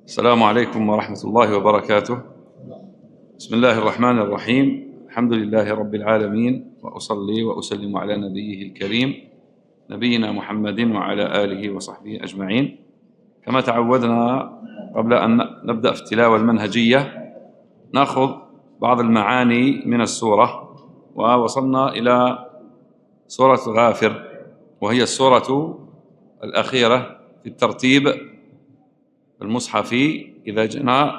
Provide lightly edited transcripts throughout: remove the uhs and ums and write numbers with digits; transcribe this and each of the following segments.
السلام عليكم ورحمة الله وبركاته. بسم الله الرحمن الرحيم. الحمد لله رب العالمين، وأصلي وأسلم على نبيه الكريم نبينا محمد وعلى آله وصحبه أجمعين. كما تعودنا قبل أن نبدأ في التلاوة المنهجية نأخذ بعض المعاني من السورة، ووصلنا إلى سورة غافر، وهي السورة الأخيرة في الترتيب المصحفي إذا جئنا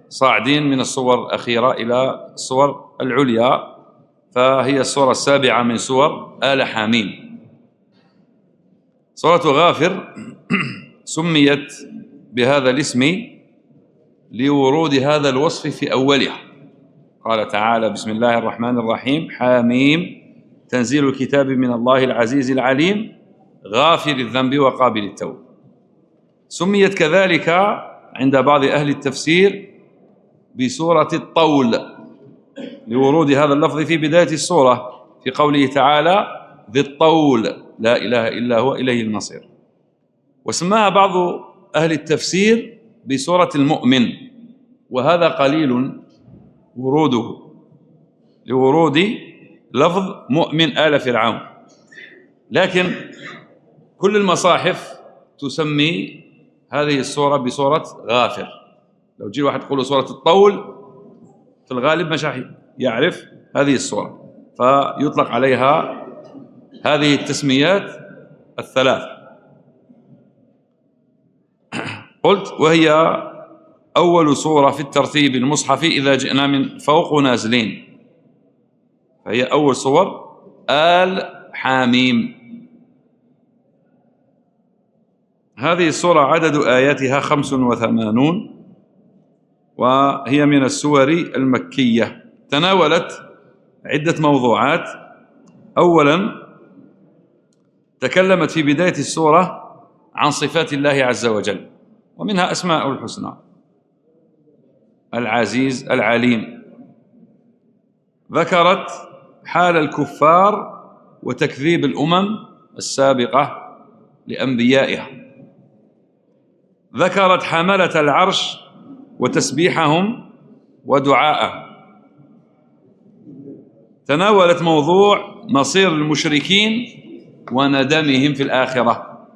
صاعدين من الصور الأخيرة إلى الصور العليا، فهي السورة السابعة من سور آل حاميم. سورة غافر سميت بهذا الاسم لورود هذا الوصف في أولها. قال تعالى: بسم الله الرحمن الرحيم، حاميم، تنزيل الكتاب من الله العزيز العليم، غافر الذنب وقابل التوب. سميت كذلك عند بعض أهل التفسير بسورة الطول لورود هذا اللفظ في بداية السورة في قوله تعالى: ذي الطول لا إله إلا هو إليه المصير. وسماها بعض أهل التفسير بسورة المؤمن، وهذا قليل وروده لورود لفظ مؤمن آل فرعون، لكن كل المصاحف تسمي هذه السورة بسورة غافر. لو جي واحد يقول سورة الطول في الغالب مش يعرف هذه السورة، فيطلق عليها هذه التسميات الثلاث. قلت وهي أول سورة في الترتيب المصحفي إذا جئنا من فوق نازلين، فهي أول سور آل حاميم. هذه السورة عدد آياتها 85، وهي من السور المكية. تناولت عدة موضوعات. أولا، تكلمت في بداية السورة عن صفات الله عز وجل، ومنها أسماء الحسنى: العزيز، العليم. ذكرت حال الكفار وتكذيب الأمم السابقة لأنبيائها. ذكرت حملة العرش وتسبيحهم ودعاءهم. تناولت موضوع مصير المشركين وندمهم في الآخرة.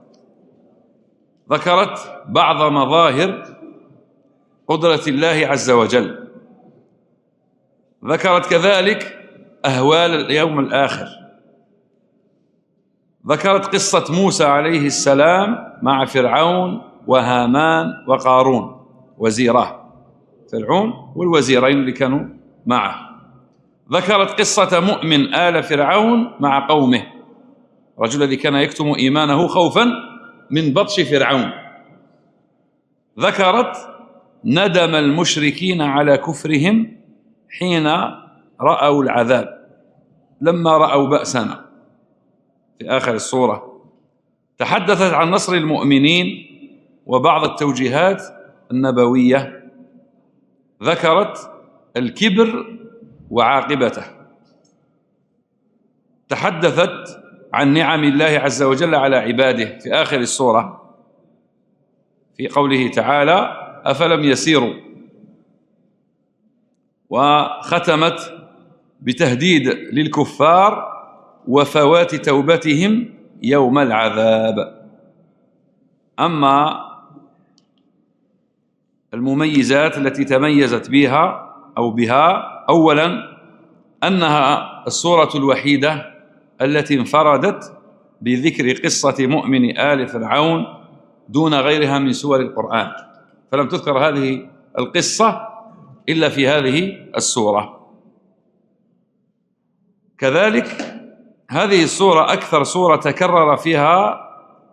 ذكرت بعض مظاهر قدرة الله عز وجل. ذكرت كذلك أهوال اليوم الآخر. ذكرت قصة موسى عليه السلام مع فرعون وهامان وقارون وزيراه، فرعون والوزيرين اللي كانوا معه. ذكرت قصة مؤمن آل فرعون مع قومه، الرجل الذي كان يكتم إيمانه خوفا من بطش فرعون. ذكرت ندم المشركين على كفرهم حين رأوا العذاب لما رأوا بأسنا في آخر السورة. تحدثت عن نصر المؤمنين وبعض التوجيهات النبوية. ذكرت الكبر وعاقبته. تحدثت عن نعم الله عز وجل على عباده في آخر السورة في قوله تعالى: أفلم يسيروا. وختمت بتهديد للكفار وفوات توبتهم يوم العذاب. أما المميزات التي تميزت بها أولا أنها السورة الوحيدة التي انفردت بذكر قصة مؤمن آل فرعون دون غيرها من سور القرآن، فلم تذكر هذه القصة إلا في هذه السورة. كذلك هذه السورة أكثر سورة تكرر فيها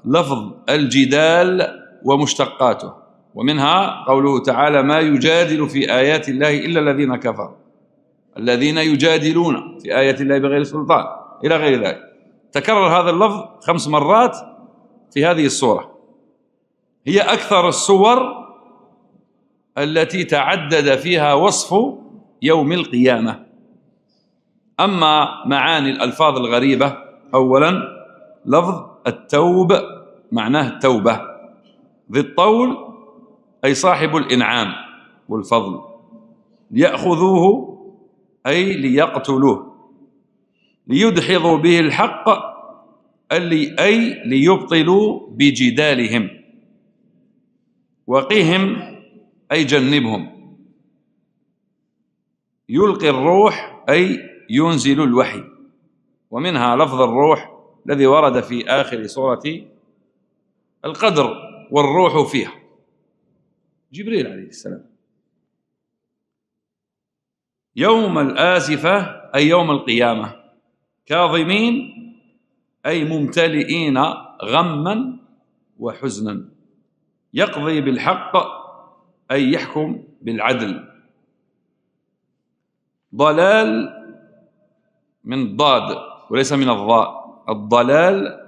لفظ الجدال ومشتقاته، ومنها قوله تعالى: ما يجادل في آيات الله إلا الذين كفروا، الذين يجادلون في آيات الله بغير سلطان، إلى غير ذلك. تكرر هذا اللفظ 5 مرات في هذه السورة. هي أكثر السور التي تعدد فيها وصف يوم القيامة. أما معاني الألفاظ الغريبة، أولا لفظ التوب معناه التوبة، ذي الطول أي صاحب الإنعام والفضل، ليأخذوه أي ليقتلوه، ليدحضوا به الحق أي ليبطلوا بجدالهم، وقهم أي جنبهم، يلقي الروح أي ينزل الوحي. ومنها لفظ الروح الذي ورد في آخر سورة القدر، والروح فيها جبريل عليه السلام. يوم الآزفة أي يوم القيامة، كاظمين أي ممتلئين غما وحزنا، يقضي بالحق أي يحكم بالعدل. ضلال من الضاد وليس من الضاء، الضلال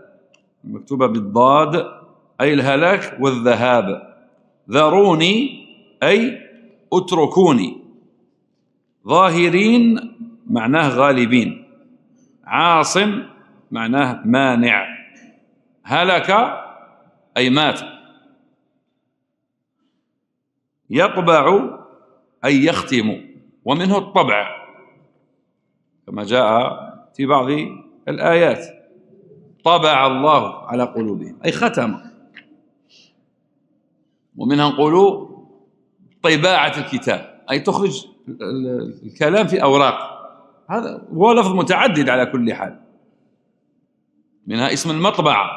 مكتوبة بالضاد أي الهلاك والذهاب. ذروني أي اتركوني. ظاهرين معناه غالبين. عاصم معناه مانع. هلك أي مات. يطبع أي يختم، ومنه الطبع كما جاء في بعض الآيات، طبع الله على قلوبهم أي ختم. ومنها نقول طباعة الكتاب أي تخرج الكلام في أوراق، هذا هو لفظ متعدد على كل حال. منها اسم المطبعة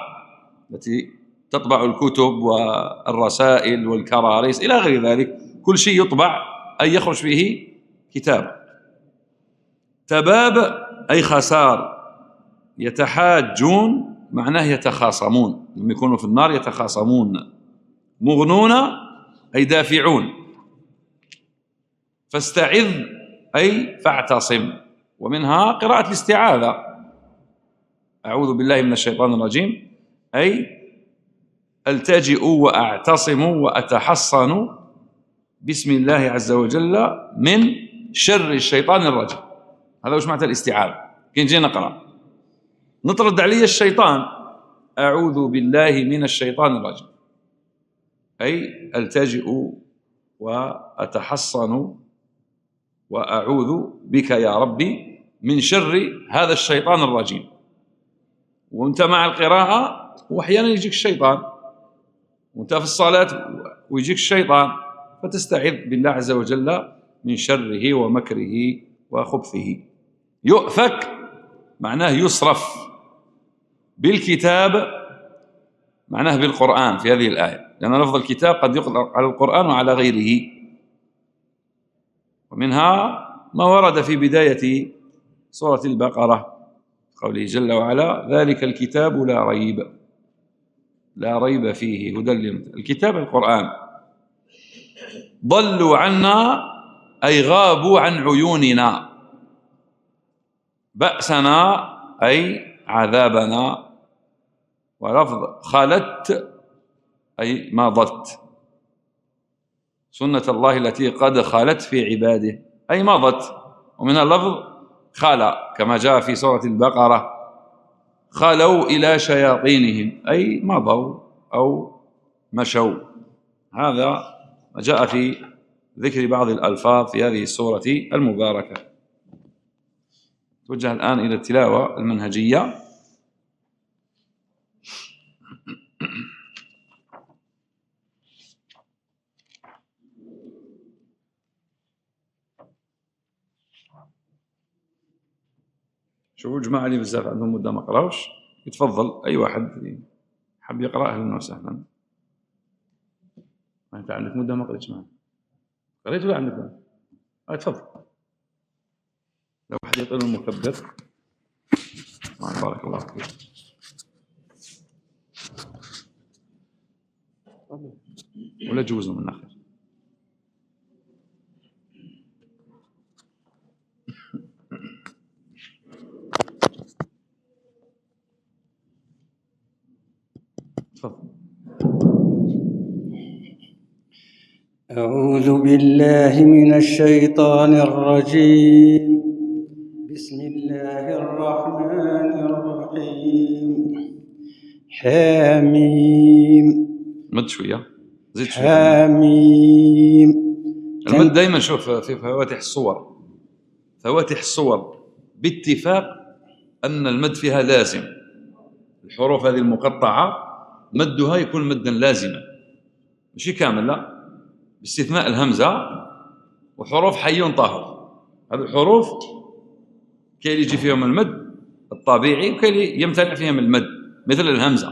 التي تطبع الكتب والرسائل والكراريس إلى غير ذلك، كل شيء يطبع أي يخرج فيه كتاب. تباب أي خسار. يتحاجون معناه يتخاصمون، لما يكونوا في النار يتخاصمون. مغنون أي دافعون. فاستعذ أي فاعتصم. ومنها قراءة الاستعاذة، أعوذ بالله من الشيطان الرجيم أي ألتجئ وأعتصم وأتحصن بسم الله عز وجل من شر الشيطان الرجيم. هذا وش معنى الاستعاذة؟ كي نجي نقرأ نطرد علي الشيطان، أعوذ بالله من الشيطان الرجيم أي ألتجئ وأتحصن وأعوذ بك يا ربي من شر هذا الشيطان الرجيم. وانت مع القراءة وأحيانا يجيك الشيطان، وانت في الصلاة ويجيك الشيطان، فتستعذ بالله عز وجل من شره ومكره وخبثه. يؤفك معناه يصرف. بالكتاب معناه بالقرآن في هذه الآية، لأن لفظ الكتاب قد يطلق على القرآن وعلى غيره. ومنها ما ورد في بداية سورة البقرة قوله جل وعلا ذلك الكتاب لا ريب فيه هدى الكتاب القرآن. ضلوا عنا أي غابوا عن عيوننا. بأسنا أي عذابنا. ولفظ خلت أي مضت. سنة الله التي قد خلت في عباده أي مضت. ومن اللفظ خلا كما جاء في سورة البقرة خلوا إلى شياطينهم أي مضوا أو مشوا. هذا ما جاء في ذكر بعض الألفاظ في هذه السورة المباركة. توجه الآن إلى التلاوة المنهجية. شوفوا الجماعة اللي بزاف عندهم مدة ما قراوش يتفضل، أي واحد حب يقرأ أهلا وسهلا. أنت عندك مدة ما قريتش معنا، قريت ولا عندك؟ تفضل. لو واحد يطيل المكبر بارك الله فيك. ولا جوزه من آخر. أعوذ بالله من الشيطان الرجيم. بسم الله الرحمن الرحيم. حميم. مد شوية. زيد شوي. حاميم. المد دائما شوف في فواتح الصور، فواتح الصور باتفاق أن المد فيها لازم. الحروف هذه المقطعة مدها يكون مدا لازما، ماشي كامل لا، باستثناء الهمزة وحروف حي طاهر. هذه الحروف كاين اللي يجي فيهم المد الطبيعي وكاين اللي يمتنع فيهم المد، مثل الهمزة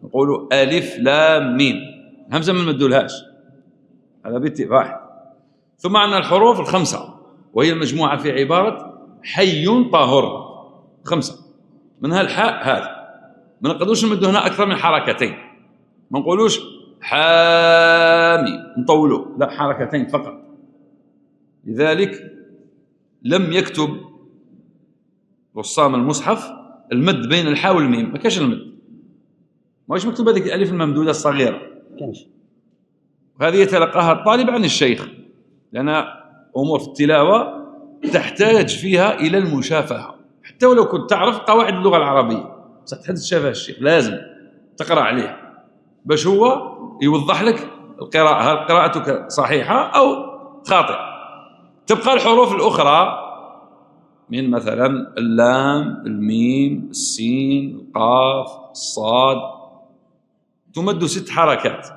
نقولوا ألف لام ميم، الهمزة ما نمدولهاش، هذا باتفاق. ثم عندنا الحروف الخمسة وهي المجموعة في عبارة حي طاهر، خمسة منها الحاء. هذا ما نقدروش نمدوا هنا أكثر من حركتين، ما نقولوش حامي نطولوه، لا، حركتين فقط. لذلك لم يكتب رسام المصحف المد بين الحاء والميم، ما كاش المد، ماش مكتوب هذيك الألف الممدودة الصغيرة، وهذه يتلقاها الطالب عن الشيخ، لأن أمور في التلاوة تحتاج فيها إلى المشافهة، حتى ولو كنت تعرف قواعد اللغة العربية بصح تحتاج تشافه الشيخ، لازم تقرأ عليه باش هو يوضح لك القراءة، هل قراءتك صحيحة أو خاطئة. تبقى الحروف الأخرى من مثلا اللام، الميم، السين، القاف، الصاد، تمد 6 حركات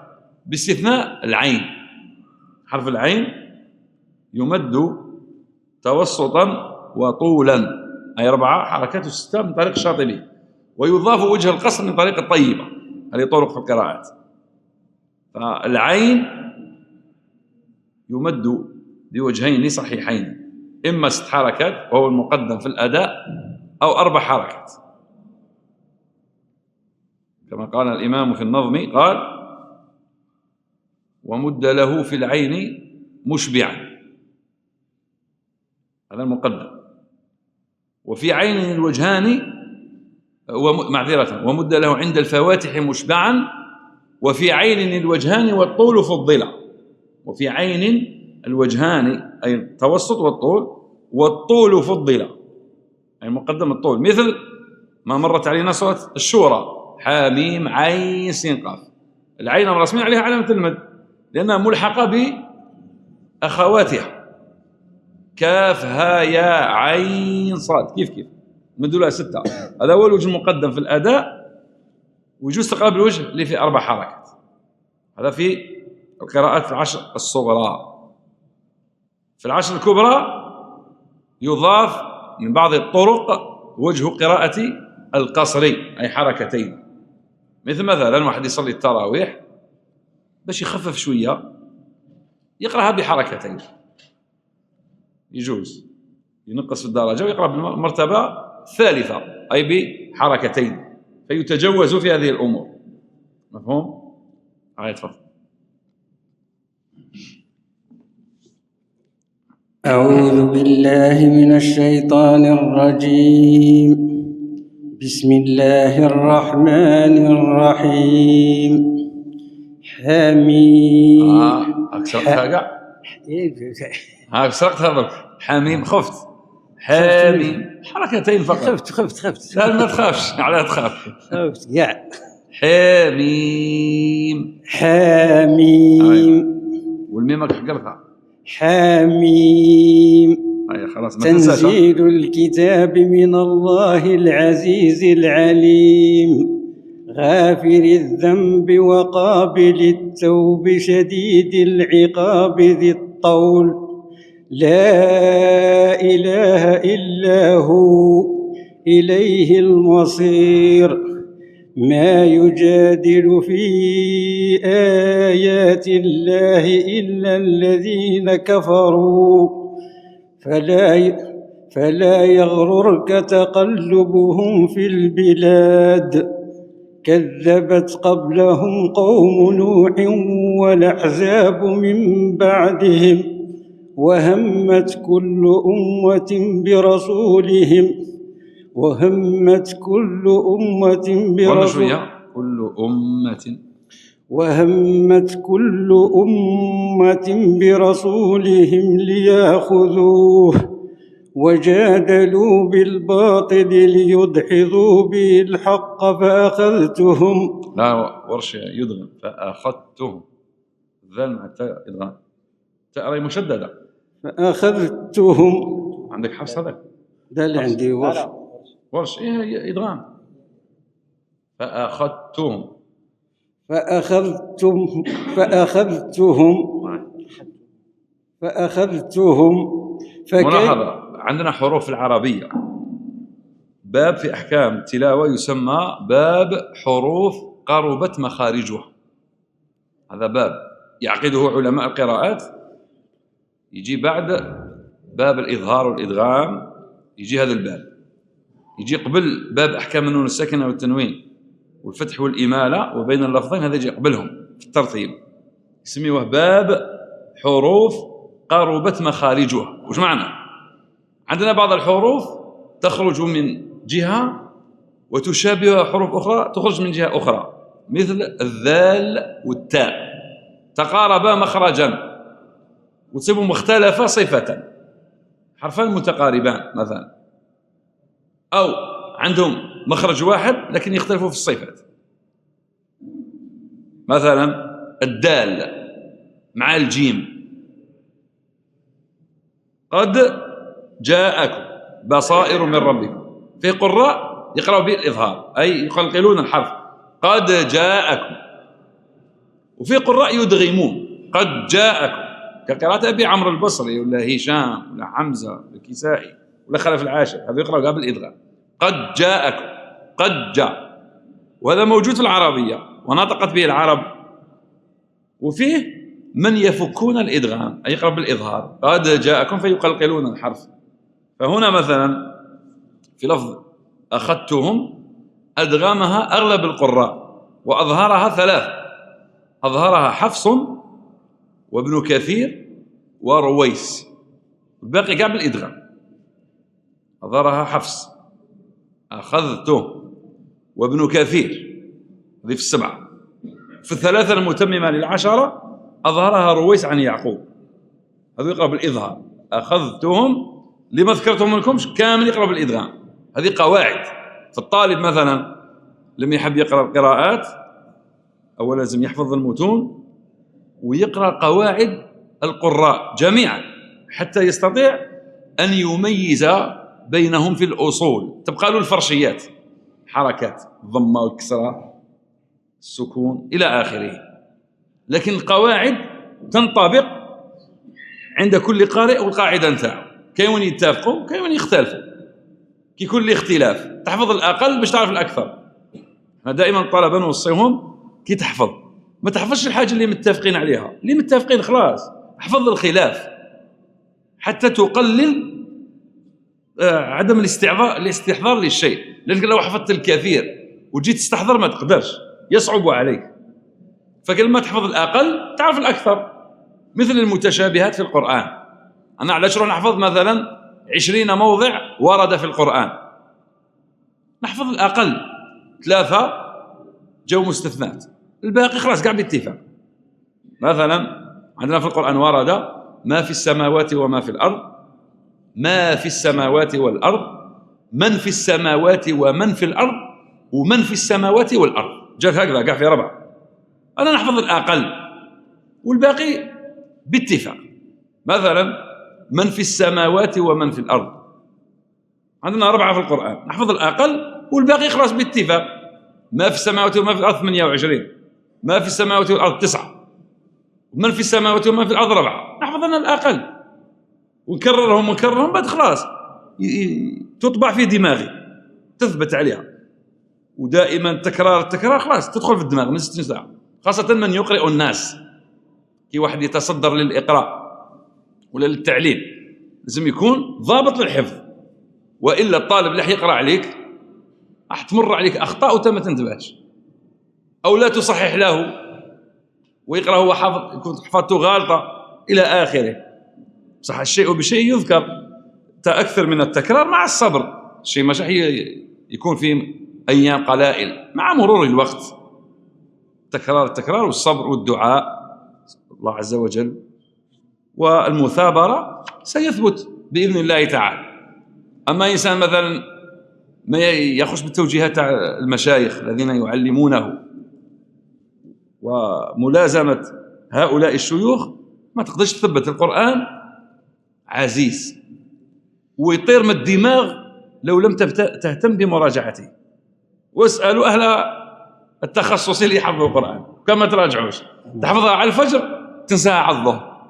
باستثناء العين. حرف العين يمد توسطا وطولا، أي 4 حركات و6 من طريق الشاطبي، ويضاف وجه القصر من طريق الطيبة. هذه طرق في القراءات. فالعين يمد بوجهين صحيحين، إما 6 حركات وهو المقدم في الأداء، أو 4 حركات كما قال الإمام في النظم، قال ومد له في العين مشبعا، هذا المقدم. وفي عين الوجهان معذرة، ومد له عند الفواتح مشبعا، وفي عين الوجهان والطول فضلا. وفي عين الوجهان أي التوسط والطول فضلا، أي المقدم الطول، مثل ما مرت علينا سورة الشورى حاميم عين سين قاف، العين الرسمية عليها علامة المد لأنها ملحقة بأخواتها، كاف ها يا عين صاد، كيف مدوا لها 6. هذا هو الوجه المقدم في الأداء، ويجوز تقرأ بالوجه اللي فيه 4 حركات. هذا في القراءات في العشر الصغرى. في العشر الكبرى يضاف من بعض الطرق وجه قراءة القصري، أي حركتين، مثلا واحد يصلي التراويح باش يخفف شوية يقرأها بحركتين، يجوز ينقص في الدرجة ويقرأ بالمرتبة الثالثة أي بحركتين، فيتجوز في هذه الأمور. مفهوم؟ تفضل. أعوذ بالله من الشيطان الرجيم. بسم الله الرحمن الرحيم. حميم. سرقتها كاع؟ سرقتها برك. حميم خفت. حميم حركتين فقط. خفت. لا ما تخافش، علاه تخاف؟ خفت كاع. حميم. والميم راك حقرتها. حميم. خلاص ما تنزيل الكتاب من الله العزيز العليم، غافر الذنب وقابل التوب شديد العقاب ذي الطول، لا إله إلا هو إليه المصير. ما يجادل في آيات الله إلا الذين كفروا، فلا يغررك تقلبهم في البلاد. كذبت قبلهم قوم نوح والأحزاب من بعدهم، وهمت كل أمة برسولهم وهمت كل أمة برسولهم ليأخذوه، وجادلوا بالباطل ليدحضوا به الحق فأخذتهم. لا ورش يدغم فأخذتهم. ذال مع التاء إدغام، تاء راهي مشددة. فأخذتهم. عندك حفص هذاك؟ ده اللي عندي ورش. ورش إيه إدغام. فأخذتهم ملاحظة، عندنا حروف العربية باب في أحكام التلاوة يسمى باب حروف قربت مخارجها. هذا باب يعقده علماء القراءات، يجي بعد باب الإظهار والإدغام، يجي هذا الباب، يجي قبل باب أحكام النون الساكنة والتنوين والفتح والإمالة وبين اللفظين، هذا يجي قبلهم في الترتيب، يسميوه باب حروف قربت مخارجها. وش معنى؟ عندنا بعض الحروف تخرج من جهة وتشابه حروف أخرى تخرج من جهة أخرى، مثل الذال والتاء تقاربا مخرجا وتصيبوا مختلفة صفة، حرفان متقاربان مثلا، أو عندهم مخرج واحد لكن يختلفوا في الصفات. مثلا الدال مع الجيم، قد جاءكم بصائر من ربكم، في قراء يقرأوا بالإظهار أي يقلقلون الحرف قد جاءكم، وفي قراء يدغمون قد جاءكم، كقراءة أبي عمرو البصري ولا هشام ولا حمزة ولا الكسائي ولا خلف العاشر، هذا يقرأ قبل الإدغام قد جاءكم، قد جاء، وهذا موجود في العربية ونطقت به العرب. وفيه من يفكون الإدغام أي يقرأ بالإظهار قد جاءكم فيقلقلون الحرف. فهنا مثلا في لفظ أخذتهم أدغمها أغلب القراء وأظهرها ثلاثة، أظهرها حفص وابن كثير ورويس، الباقي قاع بالإدغام. أظهرها حفص أخذته وابن كثير، هذه في السبعة. في الثلاثة المتممة للعشرة أظهرها رويس عن يعقوب، هذا يقرأ بالإظهار. أخذتهم لما ذكرتهم لكم كامل يقرأ بالإدغام. هذه قواعد. فالطالب مثلا لم يحب يقرأ القراءات أولا لازم يحفظ المتون ويقرأ قواعد القراء جميعا حتى يستطيع أن يميز بينهم في الأصول. تبقى له الفرشيات، حركات الضمة والكسرة السكون إلى آخره، لكن القواعد تنطبق عند كل قارئ والقاعدة نتاعو، كيون يتفقوا كيون يختلفوا، كي كل اختلاف تحفظ الأقل باش تعرف الأكثر. دائما الطلبة نوصيهم كي تحفظ ما تحفظش الحاجة اللي متفقين عليها، اللي متفقين خلاص احفظ الخلاف حتى تقلل عدم الاستحضار للشيء، لأنك لو حفظت الكثير وجيت تستحضر ما تقدرش، يصعب عليك. فكلما تحفظ الأقل تعرف الأكثر، مثل المتشابهات في القرآن. أنا علاش نروح نحفظ مثلا 20 موضع ورد في القرآن، نحفظ الأقل 3 جو مستثنات، الباقي خلاص قاع باتفاق. مثلا عندنا في القرآن ورد ما في السماوات وما في الأرض، ما في السماوات والأرض، من في السماوات ومن في الأرض، ومن في السماوات والأرض، جات هكذا قاع في 4. أنا نحفظ الأقل والباقي باتفاق. مثلا من في السماوات ومن في الأرض، عندنا 4 في القرآن، نحفظ الأقل والباقي خلاص باتفاق. ما في السماوات وما في الأرض 28، ما في السماوات والأرض 9، ومن في السماوات وما في الأرض 4، نحفظ لنا الأقل ونكررهم بعد خلاص تطبع في دماغي تثبت عليها. ودائما التكرار خلاص تدخل في الدماغ من 60 ساعة، خاصة من يقرئ الناس، كي واحد يتصدر للإقراء ولا للتعليم لازم يكون ضابط للحفظ، وإلا الطالب اللي يقرأ عليك راح تمر عليك أخطاء وأنت ما تنتبهش، أو لا تصحح له ويقرأ هو حافظ يكون حفظته غالطة إلى آخره. صح الشيء بشيء يذكر، تأكثر من التكرار مع الصبر، الشيء مش يكون في أيام قلائل، مع مرور الوقت التكرار والصبر والدعاء الله عز وجل والمثابرة سيثبت بإذن الله تعالى. أما إنسان مثلا ما يخش بالتوجيهات المشايخ الذين يعلمونه وملازمة هؤلاء الشيوخ ما تقدرش تثبت القرآن عزيز ويطير من الدماغ لو لم تهتم بمراجعته. واسألوا أهل التخصص اللي يحفظوا القرآن كما تراجعوش، تحفظها على الفجر تنساها على الظهر،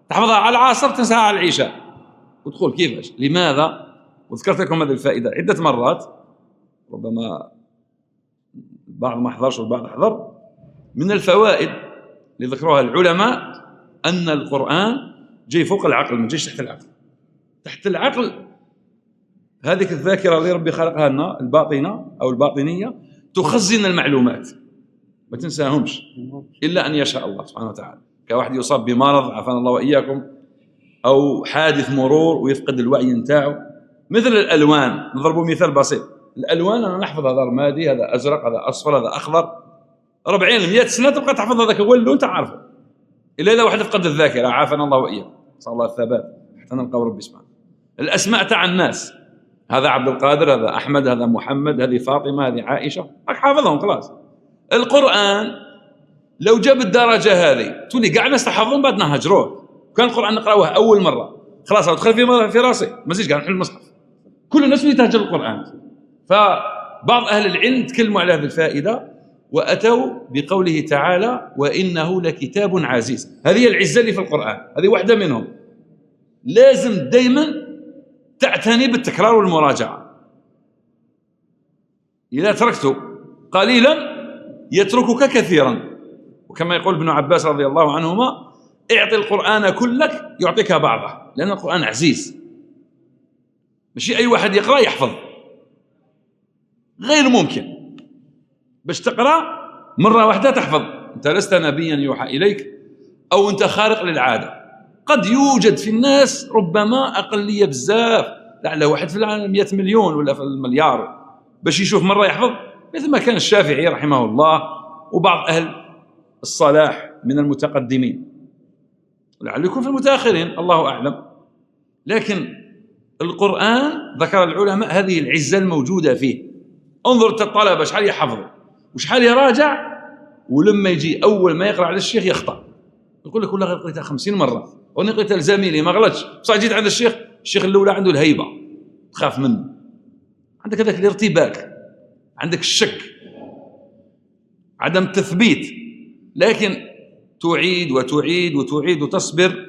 تحفظها على العصر تنساها على العشاء، وتقول كيفاش؟ لماذا؟ وذكرت لكم هذه الفائدة عدة مرات، ربما بعض ما حضرش والبعض حضر. من الفوائد اللي ذكروها العلماء أن القرآن جاي فوق العقل، ما جايش تحت العقل. تحت العقل هذه الذاكرة اللي ربي خلقها لنا الباطنة أو الباطنية تخزن المعلومات ما تنساهمش إلا أن يشاء الله سبحانه وتعالى. كواحد يصاب بمرض عافانا الله وإياكم، أو حادث مرور ويفقد الوعي نتاعو. مثل الألوان، نضربوا مثال بسيط. الألوان أنا نحفظ هذا رمادي، هذا أزرق، هذا أصفر، هذا أخضر، 40-100 سنة تبقى تحفظ هذاك هو اللون تعرفه، إلا إذا واحد فقد الذاكرة عافانا الله وإياكم، نسأل الله الثبات حتى نلقى ربي سبحانه. الأسماء تاع الناس، هذا عبد القادر، هذا أحمد، هذا محمد، هذه فاطمة، هذه عائشة، راك حافظهم خلاص. القرآن لو جاب الدرجة هذه تولي قاع الناس تحفظون بعد نهجروه. كان القرآن نقرأوه أول مرة خلاص دخل في راسي، ما زيدش قاع نحل المصحف، كل الناس يتهجر القرآن. فبعض أهل العلم تكلموا على هذه الفائدة وأتوا بقوله تعالى وإنه لكتاب عزيز. هذه العزة اللي في القرآن، هذه واحدة منهم. لازم دائما تعتني بالتكرار والمراجعة. إذا تركت قليلا يتركك كثيرا، وكما يقول ابن عباس رضي الله عنهما اعطي القرآن كلك يعطيك بعضه، لأن القرآن عزيز، ماشي أي واحد يقرأ يحفظ، غير ممكن. باش تقرأ مرة واحدة تحفظ، أنت لست نبيا يوحى إليك أو أنت خارق للعادة. قد يوجد في الناس ربما أقلية بزاف، لعل واحد في العالم 100 مليون ولا في المليار باش يشوف مرة يحفظ، مثل ما كان الشافعي رحمه الله وبعض أهل الصلاح من المتقدمين، لعل يكون في المتأخرين الله أعلم. لكن القرآن ذكر العلماء هذه العزة الموجودة فيه. انظر الطلبة شحال يحفظوا وشحال يراجع، ولما يجي أول ما يقرأ على الشيخ يخطأ، يقول لك والله قريتها 50 مرة وأنا قريتها لزميلي ما غلطش، بصح جيت عند الشيخ الأولى عنده الهيبة تخاف منه، عندك هذاك الارتباك، عندك الشك، عدم التثبيت. لكن تعيد وتعيد وتعيد وتصبر،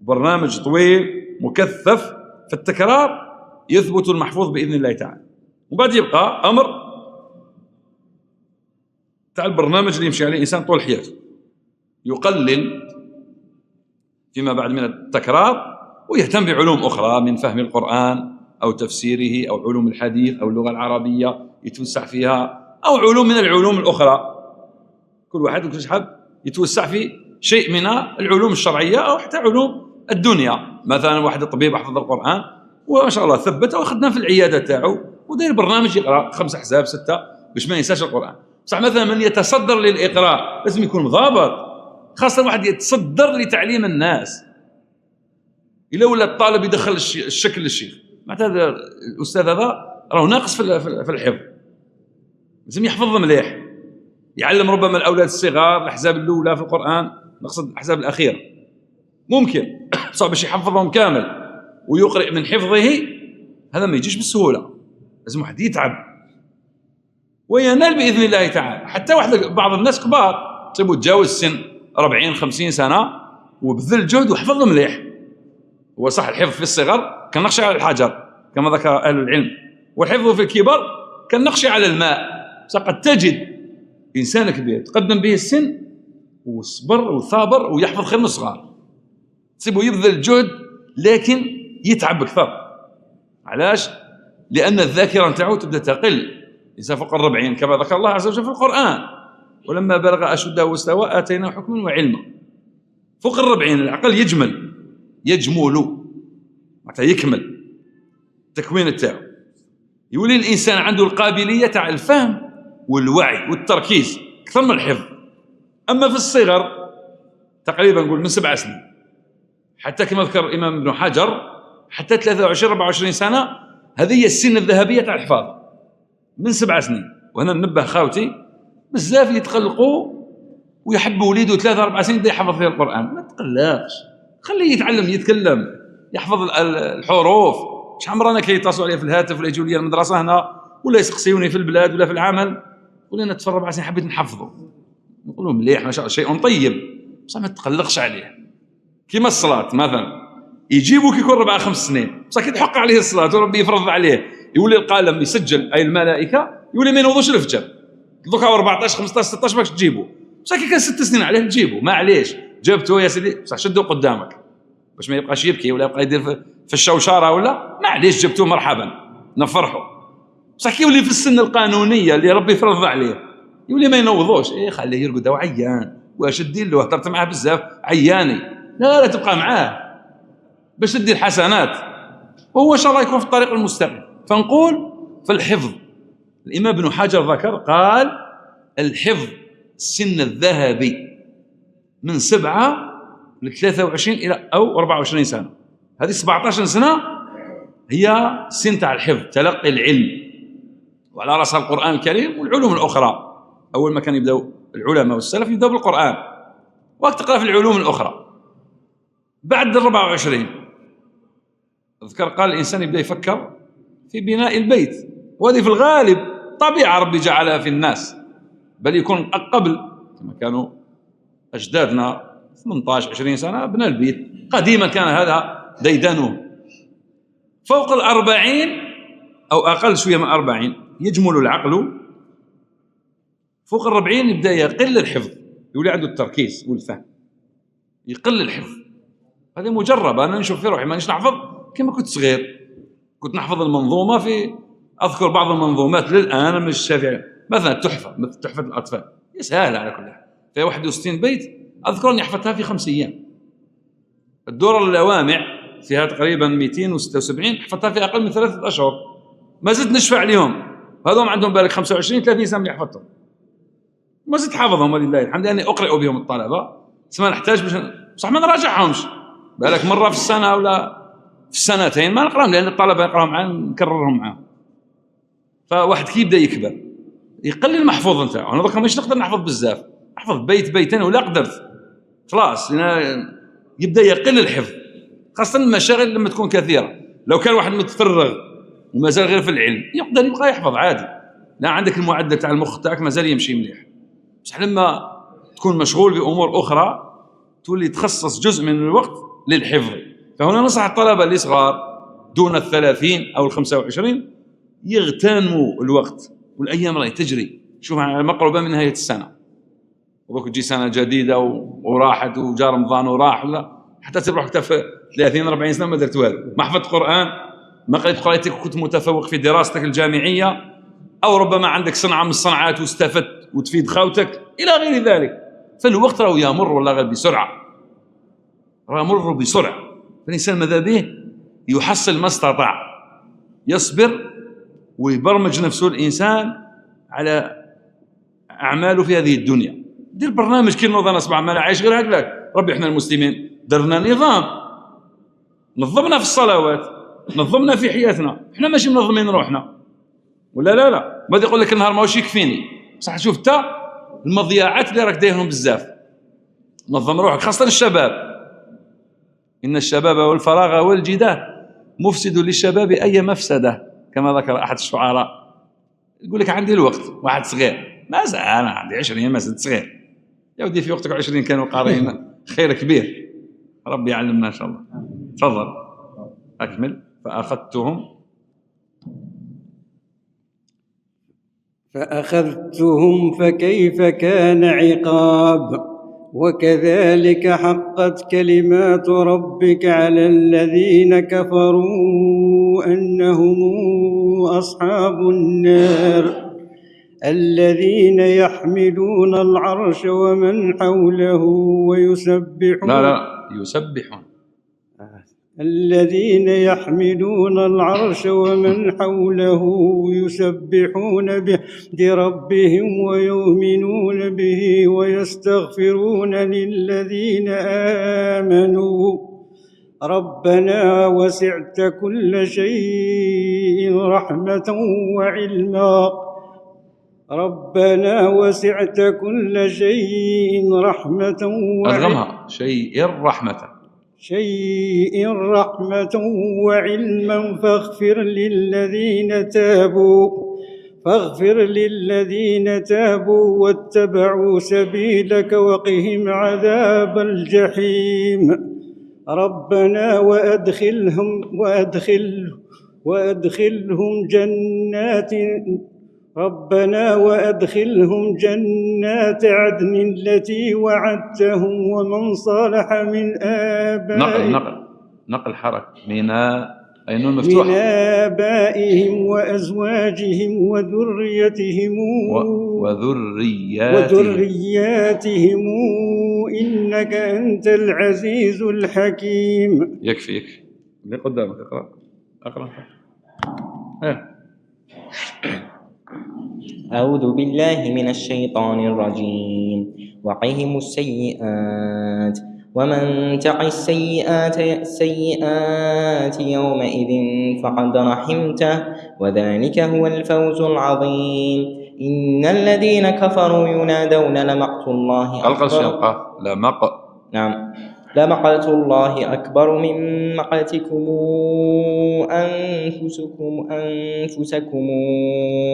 برنامج طويل مكثف في التكرار يثبت المحفوظ بإذن الله تعالى. وبعد يبقى أمر تاع البرنامج اللي يمشي عليه الإنسان طول حياته، يقلل فيما بعد من التكرار ويهتم بعلوم أخرى من فهم القرآن أو تفسيره أو علوم الحديث أو اللغة العربية يتوسع فيها، أو علوم من العلوم الأخرى. كل واحد يحب يتوسع في شيء من العلوم الشرعية أو حتى علوم الدنيا. مثلا واحد الطبيب حفظ القرآن وما شاء الله ثبت وخدنا في العيادة تاعو وداير برنامج يقرأ 5 أحزاب 6 باش ما ينساش القرآن. صح مثلا من يتصدر للإقراء لازم يكون مضابط، خاصة واحد يتصدر لتعليم الناس. إلا ولا الطالب يدخل الشكل للشيخ، معناتها هذا الأستاذ هذا راه ناقص في الحفظ، لازم يحفظ مليح، يعلم ربما الأولاد الصغار الأحزاب الأولى في القرآن، نقصد الأحزاب الأخيرة ممكن، صعب باش يحفظهم كامل ويقرأ من حفظه، هذا ما يجيش بالسهولة، لازم واحد يتعب وينال بإذن الله تعالى. حتى بعض الناس كبار تصيبوا تجاوز السن 40-50 سنة وبذل جهد وحفظهم مليح. هو صح الحفظ في الصغر كالنقش على الحجر كما ذكر أهل العلم، والحفظ في الكبر كالنقش على الماء. قد تجد إنسان كبير تقدم به السن وصبر وثابر ويحفظ خير من الصغار، تصيبه يبذل جهد لكن يتعب أكثر. علاش؟ لأن الذاكرة نتاعو تبدأ تقل. إنسان فوق 40 كما ذكر الله عز وجل في القرآن ولما بلغ أشده واستوى آتيناه حكما وعلما. فوق 40 العقل يجمل معناتها يكمل التكوين تاعو، يولي الإنسان عنده القابلية تاع الفهم والوعي والتركيز أكثر من الحفظ. أما في الصغر تقريبا نقول من 7 سنين حتى كما ذكر الإمام ابن حجر حتى 23-24 سنة، هذه هي السن الذهبية تاع الحفاظ من 7 سنين. وهنا ننبه خاوتي بزاف يتقلقوا ويحب وليده 3 4 سنين بدا يحفظ فيه القرآن، ما تقلقش، خليه يتعلم يتكلم يحفظ الحروف. شحال مرة أنا كيتصلوا عليا في الهاتف ولا يجوا لي المدرسة هنا ولا يسقسيوني في البلاد ولا في العمل، يقول لي أنا 4 سنين حبيت نحفظه، نقول لهم مليح ما شاء الله شيء طيب، بصح ما تقلقش عليه. كيما الصلاة مثلا يجيبوك يكون 4 5 سنين، بصح كي تحق عليه الصلاة وربي يفرض عليه يولي القلم يسجل أي الملائكة يولي ما ينوضوش الفجر، دوكا 14 15 16 باش تجيبو، بصح كي كان 6 سنين عليه تجيبو، ما عليش جبته يا سيدي، بصح شدو قدامك باش ما يبقاش يبكي ولا يبقى يدير في الشوشره ولا ما عليش، جبتوه مرحبا نفرحوا. بصح كي يولي في السن القانونيه اللي ربي فرض عليه يولي ما ينوضوش، ايه خليه يرقد عيان، واش دير له؟ هضرت معاه بزاف عياني، لا تبقى معاه باش تدير حسنات وهو ان شاء الله يكون في الطريق المستقيم. فنقول في الحفظ الامام ابن حجر ذكر قال الحفظ السن الذهبي من 7 ل 23 الى او 24 سنه، هذه 17 سنه هي سن تاع الحفظ، تلقي العلم، وعلى راسها القرآن الكريم والعلوم الأخرى. أول ما كان يبدأوا العلماء والسلف يبدأوا بالقرآن وقت تقرأ في العلوم الأخرى. بعد 24 أذكر قال الإنسان يبدأ يفكر في بناء البيت، وهذه في الغالب طبيعة ربي جعلها في الناس، بل يكون قبل كما كانوا أجدادنا 18 20 سنة بنى البيت، قديما كان هذا ديدنه. فوق 40 أو أقل شوية من 40 يجمل العقل، فوق 40 يبدأ يقل الحفظ، يولي عنده التركيز والفهم، يقل الحفظ. هذه مجربة، أنا نشوف في روحي مانيش نحفظ كما كنت صغير، كنت نحفظ المنظومة في أذكر بعض المنظومات للآن من الشافعي مثلا التحفة، مثل تحفة الأطفال سهلة على كل حال فيها 61 بيت، أذكر أني حفظتها في 5 أيام. الدور اللوامع فيها تقريبا 276 حفظتها في أقل من 3 أشهر، ما زلت نشفع عليهم، هذول عندهم بالك 25 30 سنة اللي حفظتهم، ما زلت حافظهم ولله الحمد، لأني أقرأ بهم الطلبة، بس ما نحتاج بصح ما نراجعهمش، بالك مرة في السنة ولا في السنتين ما نقراهم، لأن الطلبة يقراهم معاهم نكررهم معاهم. فواحد كي يبدأ يكبر يقلل المحفوظ نتاعو، أنا دوكا مش نقدر نحفظ بزاف، نحفظ بيت بيتين ولا قدرت خلاص، يبدأ يقل الحفظ، خاصة المشاغل لما تكون كثيرة. لو كان واحد متفرغ ومازال غير في العلم يقدر يبقى يحفظ عادي، لا عندك المعدل تاع المخ تاعك مازال يمشي مليح، بصح لما تكون مشغول بأمور أخرى تولي تخصص جزء من الوقت للحفظ. فهنا نصح الطلبة اللي صغار دون 30 أو 25 يغتنموا الوقت، والأيام راهي تجري، شوف مقربة من نهاية السنة، وبك تجي سنة جديدة وراحت وجاء رمضان وراح، ولا حتى تروح في 30 40 سنة ما درت والو، ما حفظت قرآن، ما قريت قرايتك وكنت متفوق في دراستك الجامعية، أو ربما عندك صنعة من الصنعات واستفدت وتفيد خوتك إلى غير ذلك. فالوقت راه يمر والله غير بسرعة، راه يمر بسرعة، فالإنسان ماذا به يحصل ما استطاع، يصبر ويبرمج نفسه الإنسان على أعماله في هذه الدنيا. دير برنامج كي نوض أنا صباح ما عايش غير هكذاك، ربي إحنا المسلمين درنا نظام، نظمنا في الصلوات، نظمنا في حياتنا، إحنا ماشي منظمين روحنا ولا لا ما يقول لك النهار ماهوش يكفيني، صح شوف انت المضياعات اللي راك دايرهم بزاف، نظم روحك خاصة الشباب، إن الشباب والفراغ والجداه مفسد للشباب أي مفسدة، كما ذكر أحد الشعراء، يقول لك عندي الوقت، واحد صغير ما زال أنا عندي 20 ما زلت صغير، يا ودي في وقتك 20 كانوا قارئين خير كبير، ربي يعلمنا إن شاء الله. تفضل أكمل. فأخذتهم فكيف كان عقاب، وكذلك حقت كلمات ربك على الذين كفروا أنهم أصحاب النار الذين يحملون العرش ومن حوله ويسبحون لا يسبحون، الذين يحملون العرش ومن حوله يسبحون بحمد ربهم ويؤمنون به ويستغفرون للذين آمنوا ربنا وسعت كل شيء رحمة وعلما ربنا وسعت كل شيء رحمة أدغمها شيء رحمة وعلما فاغفر للذين تابوا واتبعوا سبيلك وقهم عذاب الجحيم. ربنا وأدخلهم جنات عدن التي وعدتهم ومن صلح من آبائهم نقل حركة من نون مفتوحة من آبائهم وأزواجهم وذرياتهم إنك أنت العزيز الحكيم. يكفيك اللي قدامك. اقرأ. أعوذ بالله من الشيطان الرجيم. وقهم السيئات ومن تق السيئات يومئذ فقد رحمته وذلك هو الفوز العظيم. إن الذين كفروا ينادون لمقت الله لمقت الله أكبر من مقتكم أنفسكم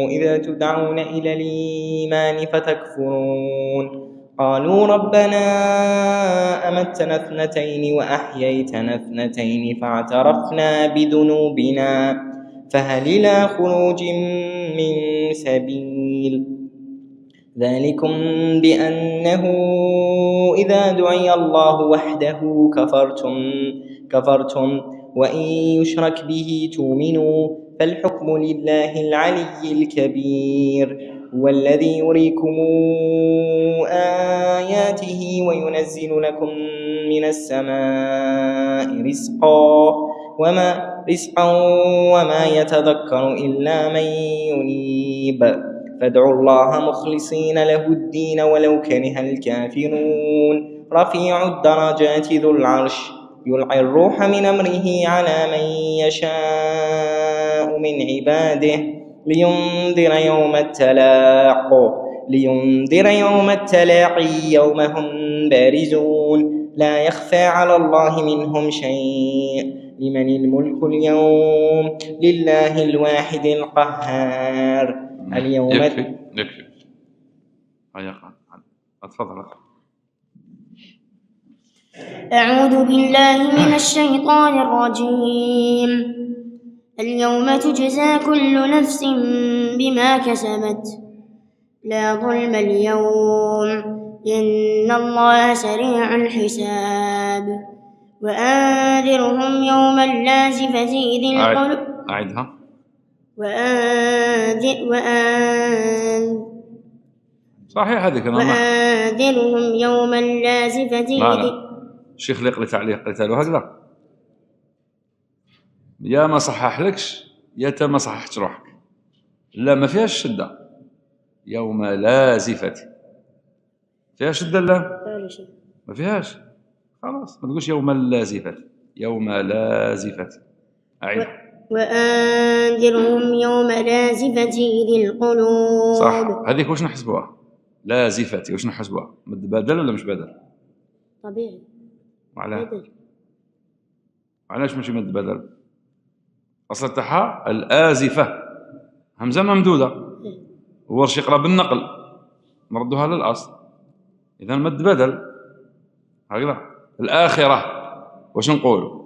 إذا تدعون إلى الإيمان فتكفرون. قالوا ربنا أمتنا اثنتين وأحييتنا اثنتين فاعترفنا بذنوبنا فهل إلى خروج من سبيل. ذلكم بأنه إذا دعي الله وحده كفرتم وإن يشرك به تؤمنوا فالحكم لله العلي الكبير. هو الذي يريكم آياته وينزل لكم من السماء رزقا وما يتذكر إلا من ينيب. فادعوا الله مخلصين له الدين ولو كره الكافرون. رفيع الدرجات ذو العرش يلقي الروح من أمره على من يشاء من عباده لينذر يوم التلاقي يوم هم بارزون لا يخفى على الله منهم شيء. لمن الملك اليوم لله الواحد القهار. اليوم يكفي. أتفضل. أعوذ بالله من الشيطان الرجيم. اليوم تجزى كل نفس بما كسبت لا ظلم اليوم إن الله سريع الحساب. وأنذرهم يوم اللازفة إذ القلوب أعدها. صحيح هذه كلام. وأنذرهم يوم اللازفة الشيخ اللي قلت عليه قلت له هكذا يا ما صحح لكش يا تا ما صححت روحك. لا ما فيهاش شدة. يوم لازفة فيها شدة؟ لا ما فيهاش. خلاص ما تقولش يوم اللازفة. يوم لازفة. أعيد. وأنذرهم يوم لازفة إذ القلوب. صح. هذيك وش نحسبوها؟ لازفة وش نحسبوها؟ مد بدل ولا مش بدل؟ طبيعي. علاش ماشي مد بدل؟ أصل تاعها الآزفة همزة ممدودة ورش يقرأ بالنقل نردوها للأصل. إذا مد بدل هكذا. الآخرة واش نقول؟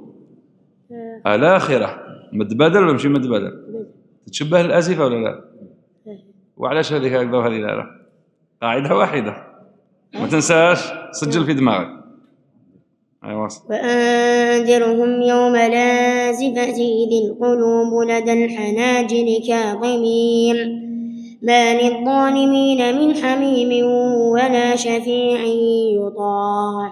الآخرة مد بدل ولا ماشي مد بدل؟ تتشبه الآزفة ولا لا؟ وعلاش هذيك هكذا وهذه لا؟ قاعدة واحدة ما تنساش سجل في دماغك. وأنذرهم يوم لازفة إذ القلوب لدى الحناجر كاظمين ما للظالمين من حميم ولا شفيع يطاع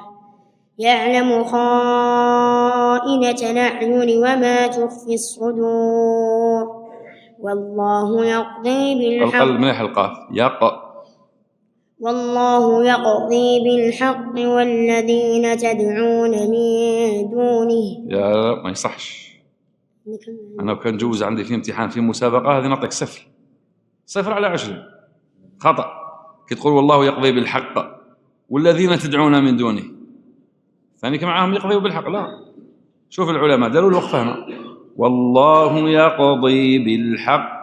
يعلم خائنة الأعين وما تخفي الصدور والله يقضي بالحق. مليح القاف والله يقضي بالحق والذين تدعون من دونه. يا ما يصحش. أنا كان جوز عندي في امتحان في مسابقة هذه نعطيك 0 على 20 خطأ. كي تقول والله يقضي بالحق والذين تدعون من دونه، ثاني معهم يقضي بالحق، لا. شوف العلماء داروا الوقفة هنا، والله يقضي بالحق،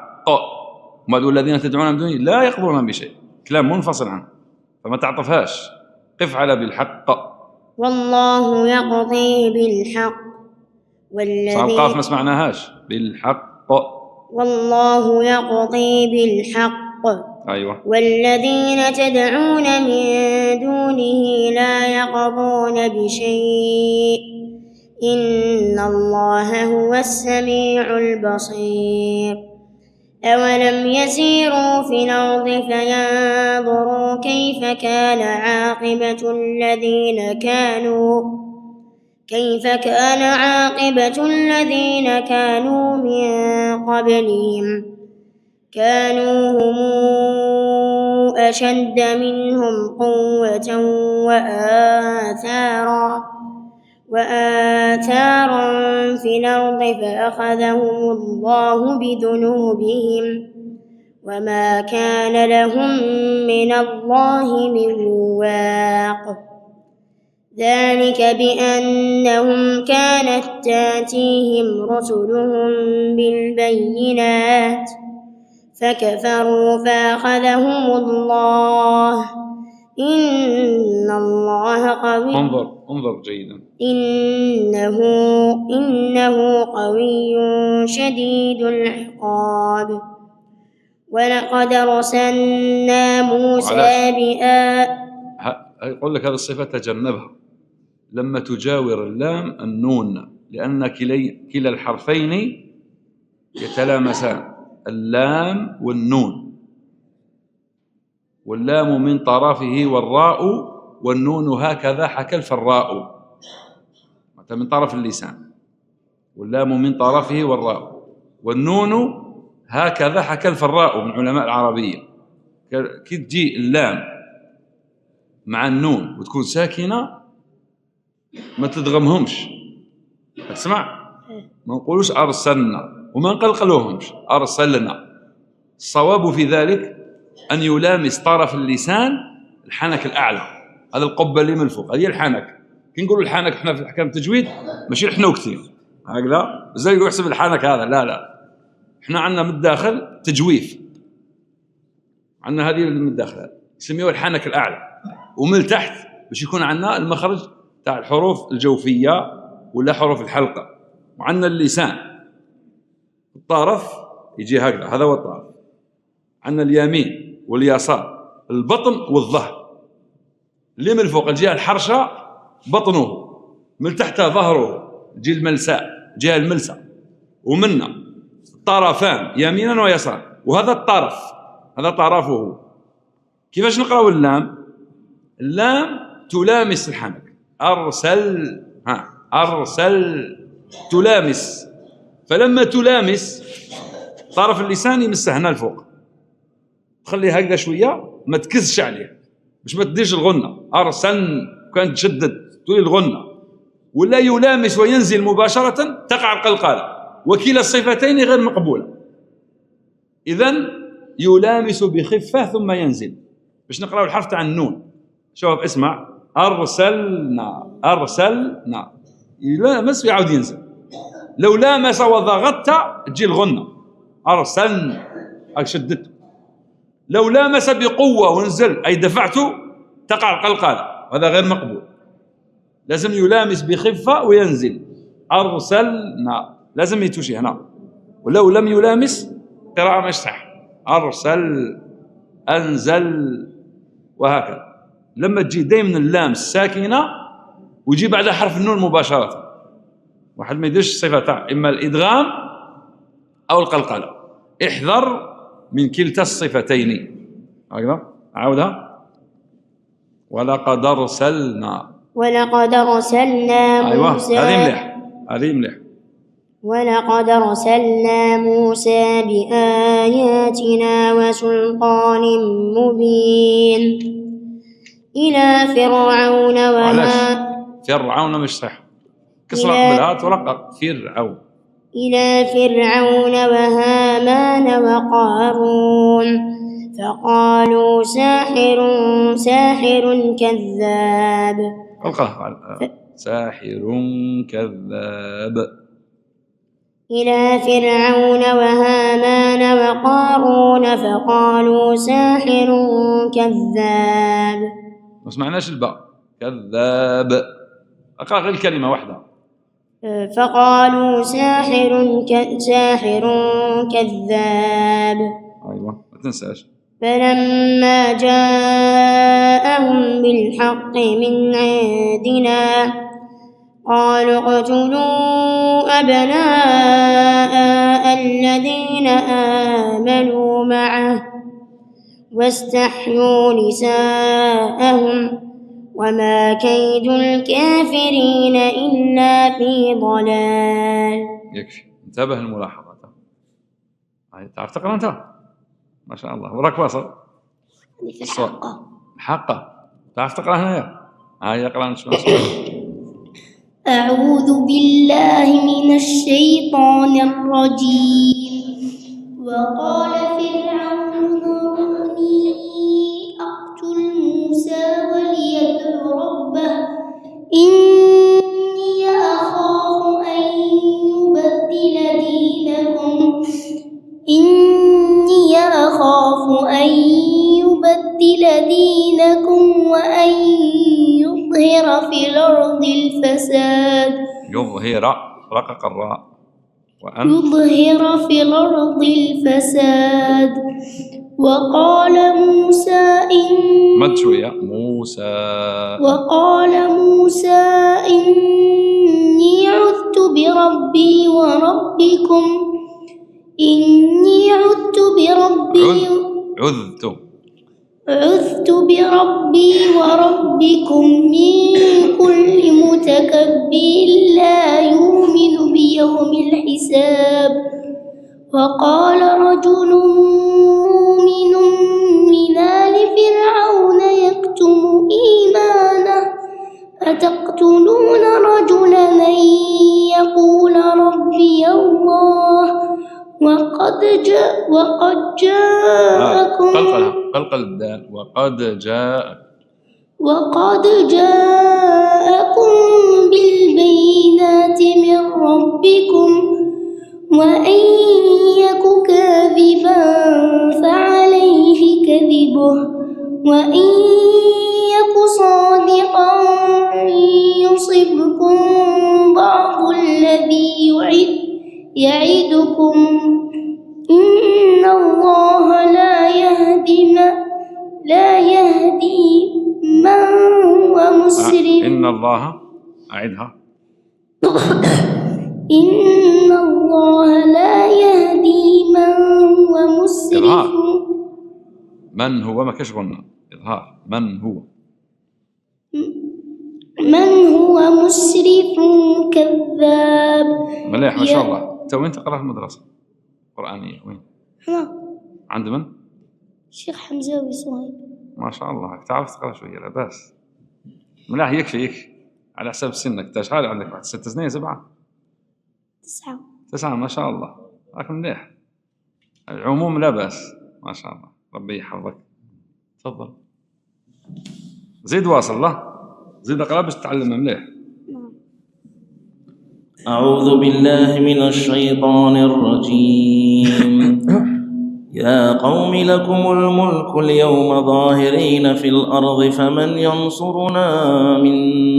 ما دول الذين تدعون من دونه لا يقضون بشيء، كلام منفصل عنه، فما تعطفهاش، قف على بالحق. والله يقضي بالحق صار القاف ما سمعناهاش، بالحق. والله يقضي بالحق. أيوة. والذين تدعون من دونه لا يقضون بشيء إن الله هو السميع البصير. أولم يسيروا في الأرض فينظروا كيف كان عاقبة الذين كانوا من قبلهم، كانوا هم أشد منهم قوة وآثارا في الأرض فأخذهم الله بذنوبهم وما كان لهم من الله من واق. ذلك بأنهم كانت تأتيهم رسلهم بالبينات فكفروا فأخذهم الله إن الله قوي. انظر جيدا. إنه قوي شديد العقاب. ولقد أرسلنا موسى يقول لك هذه الصفة تجنبها لما تجاور اللام النون، لأن كلا الحرفين يتلامسان، اللام والنون، واللام من طرفه والراء، والنون هكذا حكى الفراء، من طرف اللسان، واللام من طرفه والراء، والنون هكذا حكى الفراء من علماء العربية. كي تجي اللام مع النون وتكون ساكنة ما تدغمهمش، تسمع؟ ما نقولوش أرسلنا وما نقلقلوهمش، أرسلنا. الصواب في ذلك أن يلامس طرف اللسان الحنك الأعلى، هذا القبة اللي من فوق، هذه الحنك. كي نقولوا الحنك احنا في أحكام التجويد ماشي الحنوكتين هكذا، ازاي يقول يحسب الحنك هذا؟ لا، احنا عندنا من الداخل تجويف، عندنا هذه من الداخل يسميوها الحنك الأعلى، ومن تحت باش يكون عندنا المخرج تاع الحروف الجوفية ولا حروف الحلقة، وعندنا اللسان الطرف يجي هكذا، هذا هو الطرف. عندنا اليمين واليسار، البطن والظهر. اللي من فوق الجهة الحرشة بطنه، من تحت ظهره، تجي الملساء، جهة الملساء، ومنا الطرفان يمينا ويسارا، وهذا الطرف هذا طرفه. كيفاش نقراو اللام؟ اللام تلامس الحنك، أرسل تلامس، فلما تلامس طرف اللسان يمسه هنا الفوق، تخليه هكذا شوية ما تكزش عليه باش ما تديش الغنة. أرسل كانت تشدد تولي الغنة، ولا يلامس وينزل مباشرة تقع القلقلة، وكلا الصفتين غير مقبولة. إذن يلامس بخفة ثم ينزل. باش نقرأ الحرف تاع النون، شوف اسمع، أرسلنا يلامس ويعاود ينزل. لو لامس وضغطت تجي الغنة، أرسلنا هاك شدته. لو لامس بقوة ونزل أي دفعته تقع القلقلة، هذا غير مقبول. لازم يلامس بخفة وينزل، أرسلنا لازم يتوشي هنا، ولو لم يلامس قراءة مش صح، أرسل أنزل وهكذا. لما تجي دائما اللام الساكنة ويجي بعدها حرف النون مباشرة، واحد ما يديرش الصفة تاع إما الإدغام أو القلقلة، احذر من كلتا الصفتين. هكذا أعودها، ولقد أرسلنا موسى. أيوة هذه مليح. ولقد أرسلنا موسى بآياتنا وسلطان مبين إلى فرعون فرعون مش صح، كسر قبلها ترقق فرعون. إلى فرعون وهامان وقارون فقالوا ساحر كذاب. ساحر كذاب. إلى فرعون وهامان وقارون فقالوا ساحر كذاب. ما سمعناش الباء. كذاب. أقرأ غير الكلمة واحدة. فقالوا ساحر كذاب. أيوة ما تنساش. فلما جاءهم بالحق من عندنا قالوا اقتلوا أبناء الذين آمنوا معه واستحيوا نساءهم وما كيد الكافرين إلا في ضلال. يكفي. انتبه الملاحظة. تعرف تقرأ أنت؟ ما شاء الله. وراك واصل؟ الحقة. تعرف تقرأ هنا؟ يقرأ نشوف. أعوذ بالله من الشيطان الرجيم. وقال فرعون ذروني أقتل موسى وليدع ربه إني أخاف أن يبدل دينكم وأن يظهر في الأرض الفساد. يظهر رقق الراء. يظهر في الأرض الفساد. وقال موسى إني عذت بربي وربكم من كل متكبر لا يؤمن بيوم الحساب. وقال رجل مؤمن من آل فرعون يكتم إيمانه أتقتلون رجلا أن يقول ربي الله وقد جاءكم قلقل الدال. وقد جاءكم بالبينات من ربكم وإن يك كاذبا فعليه كذبه وإن يك صادقا يصبكم بعض الذي يعدكم إن الله لا يهدي من هو مسرف. إن الله أعدها. إن الله لا يهدي من هو مسرف. من هو ما كشغلنا إظهار. من هو مسرف كذاب. مليح ما شاء الله. وين تقرأ في المدرسة قرآنية؟ وين؟ هنا عند من؟ الشيخ حمزة وصهيب. ما شاء الله تعرف تقرأ شوية. لا بأس. مليح. يكفي على حسب سنك. تشحال عندك بعد 6 سنين 7 9 ما شاء الله. راك مليح. العموم لا بأس ما شاء الله. ربي يحفظك. تفضل زيد واصل له. زيد اقرأ باش تتعلم مليح. أعوذ بالله من الشيطان الرجيم. يا قوم لكم الملك اليوم ظاهرين في الأرض فمن ينصرنا من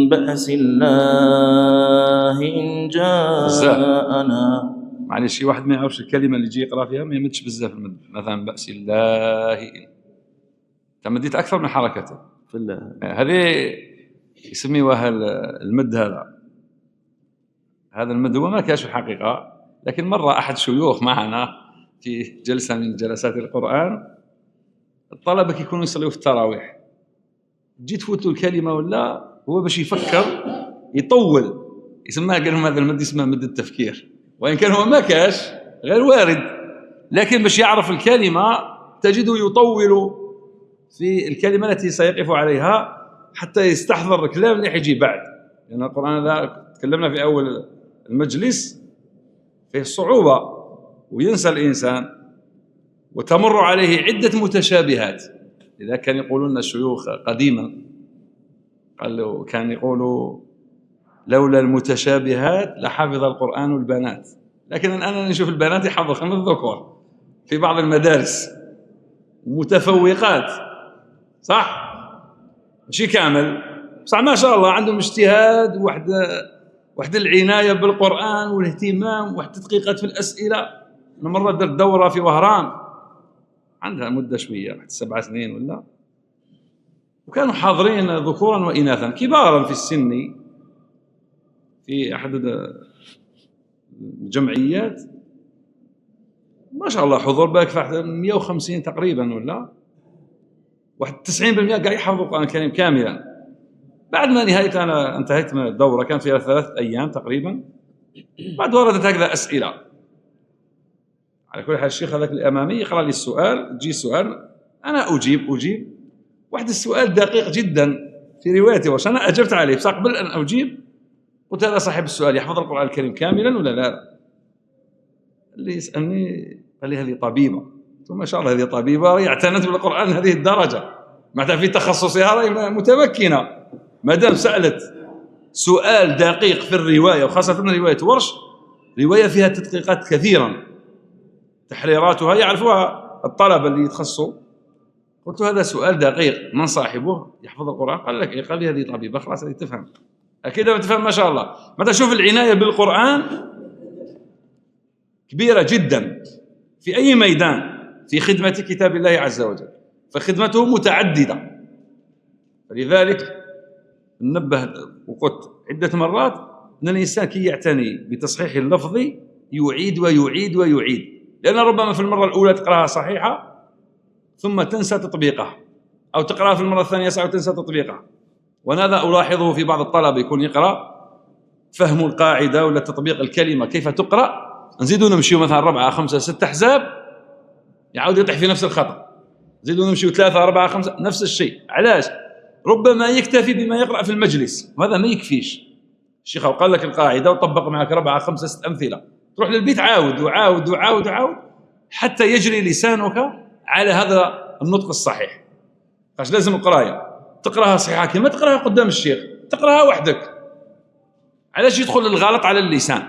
بأس الله إن جاءنا. معلش شي واحد ما يعرفش الكلمة اللي يجي يقرأ فيها ما يمدش بزاف المد. مثلا بأس الله تمديت أكثر من حركته في الله. هذه يسميوها المد. هذا المد هو ما كاش في الحقيقة. لكن مرة أحد شيوخ معنا في جلسة من جلسات القرآن الطلبة يكونوا يصلوا في التراويح جيت تفوتوا الكلمة ولا هو باش يفكر يطول يسمى قال لهم هذا المد اسمه مد التفكير وإن كان هو ما كاش غير وارد لكن باش يعرف الكلمة تجده يطول في الكلمة التي سيقف عليها حتى يستحضر الكلام اللي حيجي بعد. لأن يعني القرآن هذا تكلمنا في أول المجلس فيه صعوبة وينسى الإنسان وتمر عليه عدة متشابهات. إذا كان يقولون الشيوخ قديما قالوا كان يقولوا لولا المتشابهات لحفظ القرآن البنات، لكن الآن نشوف البنات يحفظون الذكور في بعض المدارس متفوقات، صح؟ ماشي كامل، صح ما شاء الله عندهم اجتهاد واحد العناية بالقرآن والاهتمام واحد تدقيقات في الأسئلة. أنا مرة درت دورة في وهران عندها مدة شوية واحد 7 سنين ولا، وكانوا حاضرين ذكورا وإناثا كبارا في السن في أحد الجمعيات، ما شاء الله حضور بالك في 150 تقريبا ولا واحد 90% قاعد يحفظوا القرآن الكريم كاملا. بعد ما أنا انتهيت من الدورة كانت فيها 3 أيام تقريبا، بعد وردت هكذا أسئلة على كل حال. الشيخ هذاك الأمامي يقرأ لي السؤال، تجي سؤال أنا أجيب واحد السؤال دقيق جدا في روايتي واش أنا أجبت عليه، بس قبل أن أجيب قلت هذا صاحب السؤال يحفظ القرآن الكريم كاملا ولا لا؟ اللي يسألني قال لي هذه طبيبة. قلت ما شاء الله هذه طبيبة راهي اعتنت بالقرآن هذه الدرجة، معناتها في تخصصها راهي متمكنة، ما دام سألت سؤال دقيق في الرواية، وخاصة رواية ورش رواية فيها تدقيقات كثيرا تحريراتها يعرفوها الطلبة اللي يتخصصوا. قلت هذا سؤال دقيق من صاحبه يحفظ القرآن؟ قال لك إيه؟ قال لي هذه طبيبة. خلاص هذه تفهم أكيد بتفهم ما شاء الله. متى شوف العناية بالقرآن كبيرة جدا في أي ميدان في خدمة كتاب الله عز وجل، فخدمته متعددة. فلذلك ننبه وقلت عدة مرات أن الإنسان كي يعتني بتصحيح اللفظ يعيد ويعيد ويعيد، لأن ربما في المرة الأولى تقرأها صحيحة ثم تنسى تطبيقها، أو تقرأها في المرة الثانية صحيحة وتنسى تطبيقها. وهذا ألاحظه في بعض الطلبة يكون يقرأ فهم القاعدة ولا تطبيق الكلمة كيف تقرأ، نزيدوا نمشيوا مثلا 4 5 6 أحزاب يعود يطيح في نفس الخطأ، نزيدوا نمشيوا 3 4 5 نفس الشيء. علاش؟ ربما يكتفي بما يقرأ في المجلس وهذا ما يكفيش. الشيخ قال لك القاعدة وطبق معك 4 5 6 أمثلة، تروح للبيت عاود وعاود وعاود وعاود حتى يجري لسانك على هذا النطق الصحيح. فاش لازم القراية تقراها صحيحة كما تقراها قدام الشيخ، تقراها وحدك. علاش يدخل الغلط على اللسان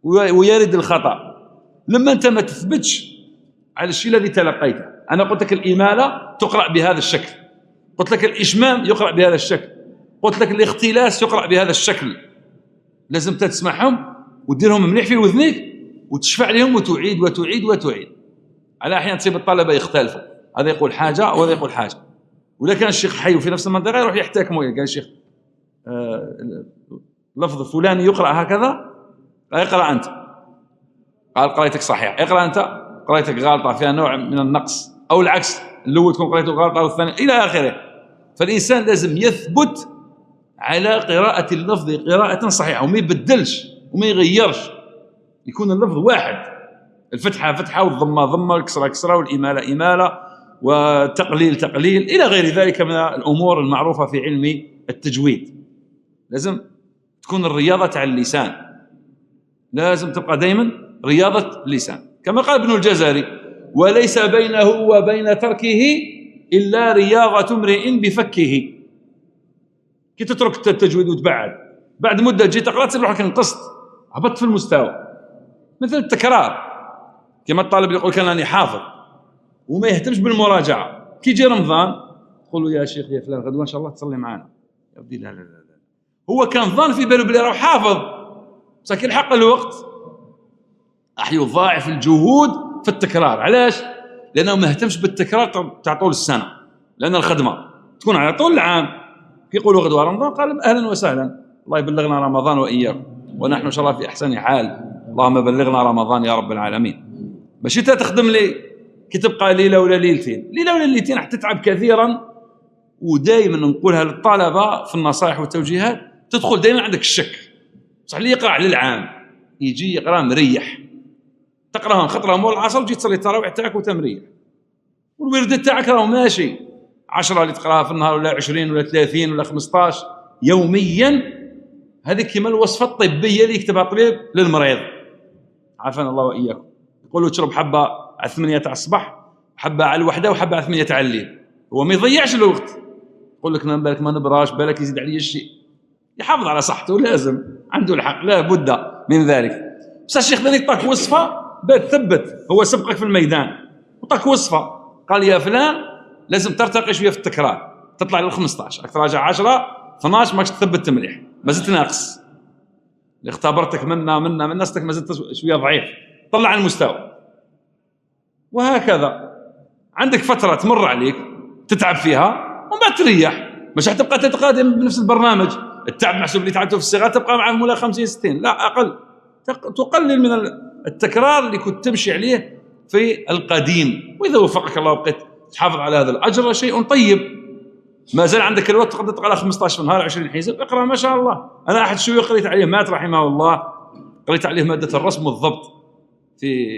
ويرد الخطأ لما أنت ما تثبتش على الشيء الذي تلقيته؟ أنا قلت لك الإمالة تقرأ بهذا الشكل، قلت لك الإشمام يقرأ بهذا الشكل، قلت لك الاختلاس يقرأ بهذا الشكل. لازم تسمعهم وتديرهم مليح في وذنيك وتشفع لهم وتعيد وتعيد وتعيد. على أحيان تصيب الطلبة يختلفوا، هذا يقول حاجة وهذا يقول حاجة، ولا كان الشيخ حي في نفس المنطقة يروح يحتكموا. قال الشيخ لفظ فلاني يقرأ هكذا، اقرأ أنت. قال قرايتك صحيح، اقرأ أنت قرايتك غلطة فيها نوع من النقص، أو العكس الأول تكون قرايته غلطة والثاني إلى آخره. فالإنسان لازم يثبت على قراءة اللفظ قراءة صحيحة وما يبدلش وما يغيرش، يكون اللفظ واحد، الفتحة فتحة والضمة ضمة والكسرة كسرة والإمالة إمالة والتقليل تقليل إلى غير ذلك من الأمور المعروفة في علم التجويد. لازم تكون الرياضة على اللسان، لازم تبقى دائما رياضة اللسان. كما قال ابن الجزري: وليس بينه وبين تركه إلا رياضة امرئ بفكه. كي تترك التجويد وتبعد بعد مدة تجي تقرأ تصير روحك انقصت، هبطت في المستوى. مثل التكرار، كما الطالب يقول كان أنا حافظ وما يهتمش بالمراجعة، كي يجي رمضان تقول له يا شيخ يا فلان غدوة إن شاء الله تصلي معنا. يا ودي لا لا لا، هو كان ظن في باله بلي راه حافظ، بس كي الحق الوقت راح يضاعف الجهود في التكرار. علاش؟ لأنه ما اهتمش بالتكرار تاع طول السنة، لأن الخدمة تكون على طول العام. كي يقولوا غدوة رمضان قال أهلا وسهلا، الله يبلغنا رمضان وإياكم ونحن إن شاء الله في أحسن حال، اللهم بلغنا رمضان يا رب العالمين. ماشي تخدم لي كي تبقى ليلة ولا ليلتين، ليلة ولا ليلتين راح تتعب كثيرا. ودائما نقولها للطلبة في النصائح والتوجيهات، تدخل دائما عندك الشك. صح اللي يقرأ على العام يجي يقرأ مريح، تقراهم خطرهم مول العصر وتجي تصلي التراويح تاعك وتمريح، والورد تاعك راه ماشي 10 اللي تقراها في النهار ولا 20 ولا 30 ولا 15 يوميا. هذه كما الوصفة الطبية اللي يكتبها طبيب للمريض، عافانا الله وإياكم. يقول له تشرب حبة على 8 تاع الصباح، حبه على الوحده، وحبه على 8 تاع الليل. هو ما يضيعش الوقت، يقول لك انا بالك ما نبراش، بالك يزيد علي الشيء، يحافظ على صحته، لازم عنده الحق، لا بد من ذلك. بس الشيخ ذلك طاك وصفه ثبت، هو سبقك في الميدان وطاك وصفه، قال يا فلان لازم ترتقي شويه في التكرار، تطلع لل 15، راك تراجع 10 12 ماكش تثبت مليح، ما زلت ناقص، اللي اختبرتك منا استك ما زلت شويه ضعيف، طلع عن المستوى. وهكذا عندك فتره تمر عليك تتعب فيها ومن بعد تريح، مش حتبقى تتقادم بنفس البرنامج، التعب محسوب اللي تعبته في الصغر تبقى معه مولا 50 60، لا اقل، تقلل من التكرار اللي كنت تمشي عليه في القديم. واذا وفقك الله وبقيت تحافظ على هذا الاجر شيء طيب. ما زال عندك الوقت تقدر تقرا 15 نهار 20 حزب، اقرا ما شاء الله. انا احد الشيوخ قريت عليه مات رحمه الله، قريت عليه ماده الرسم والضبط في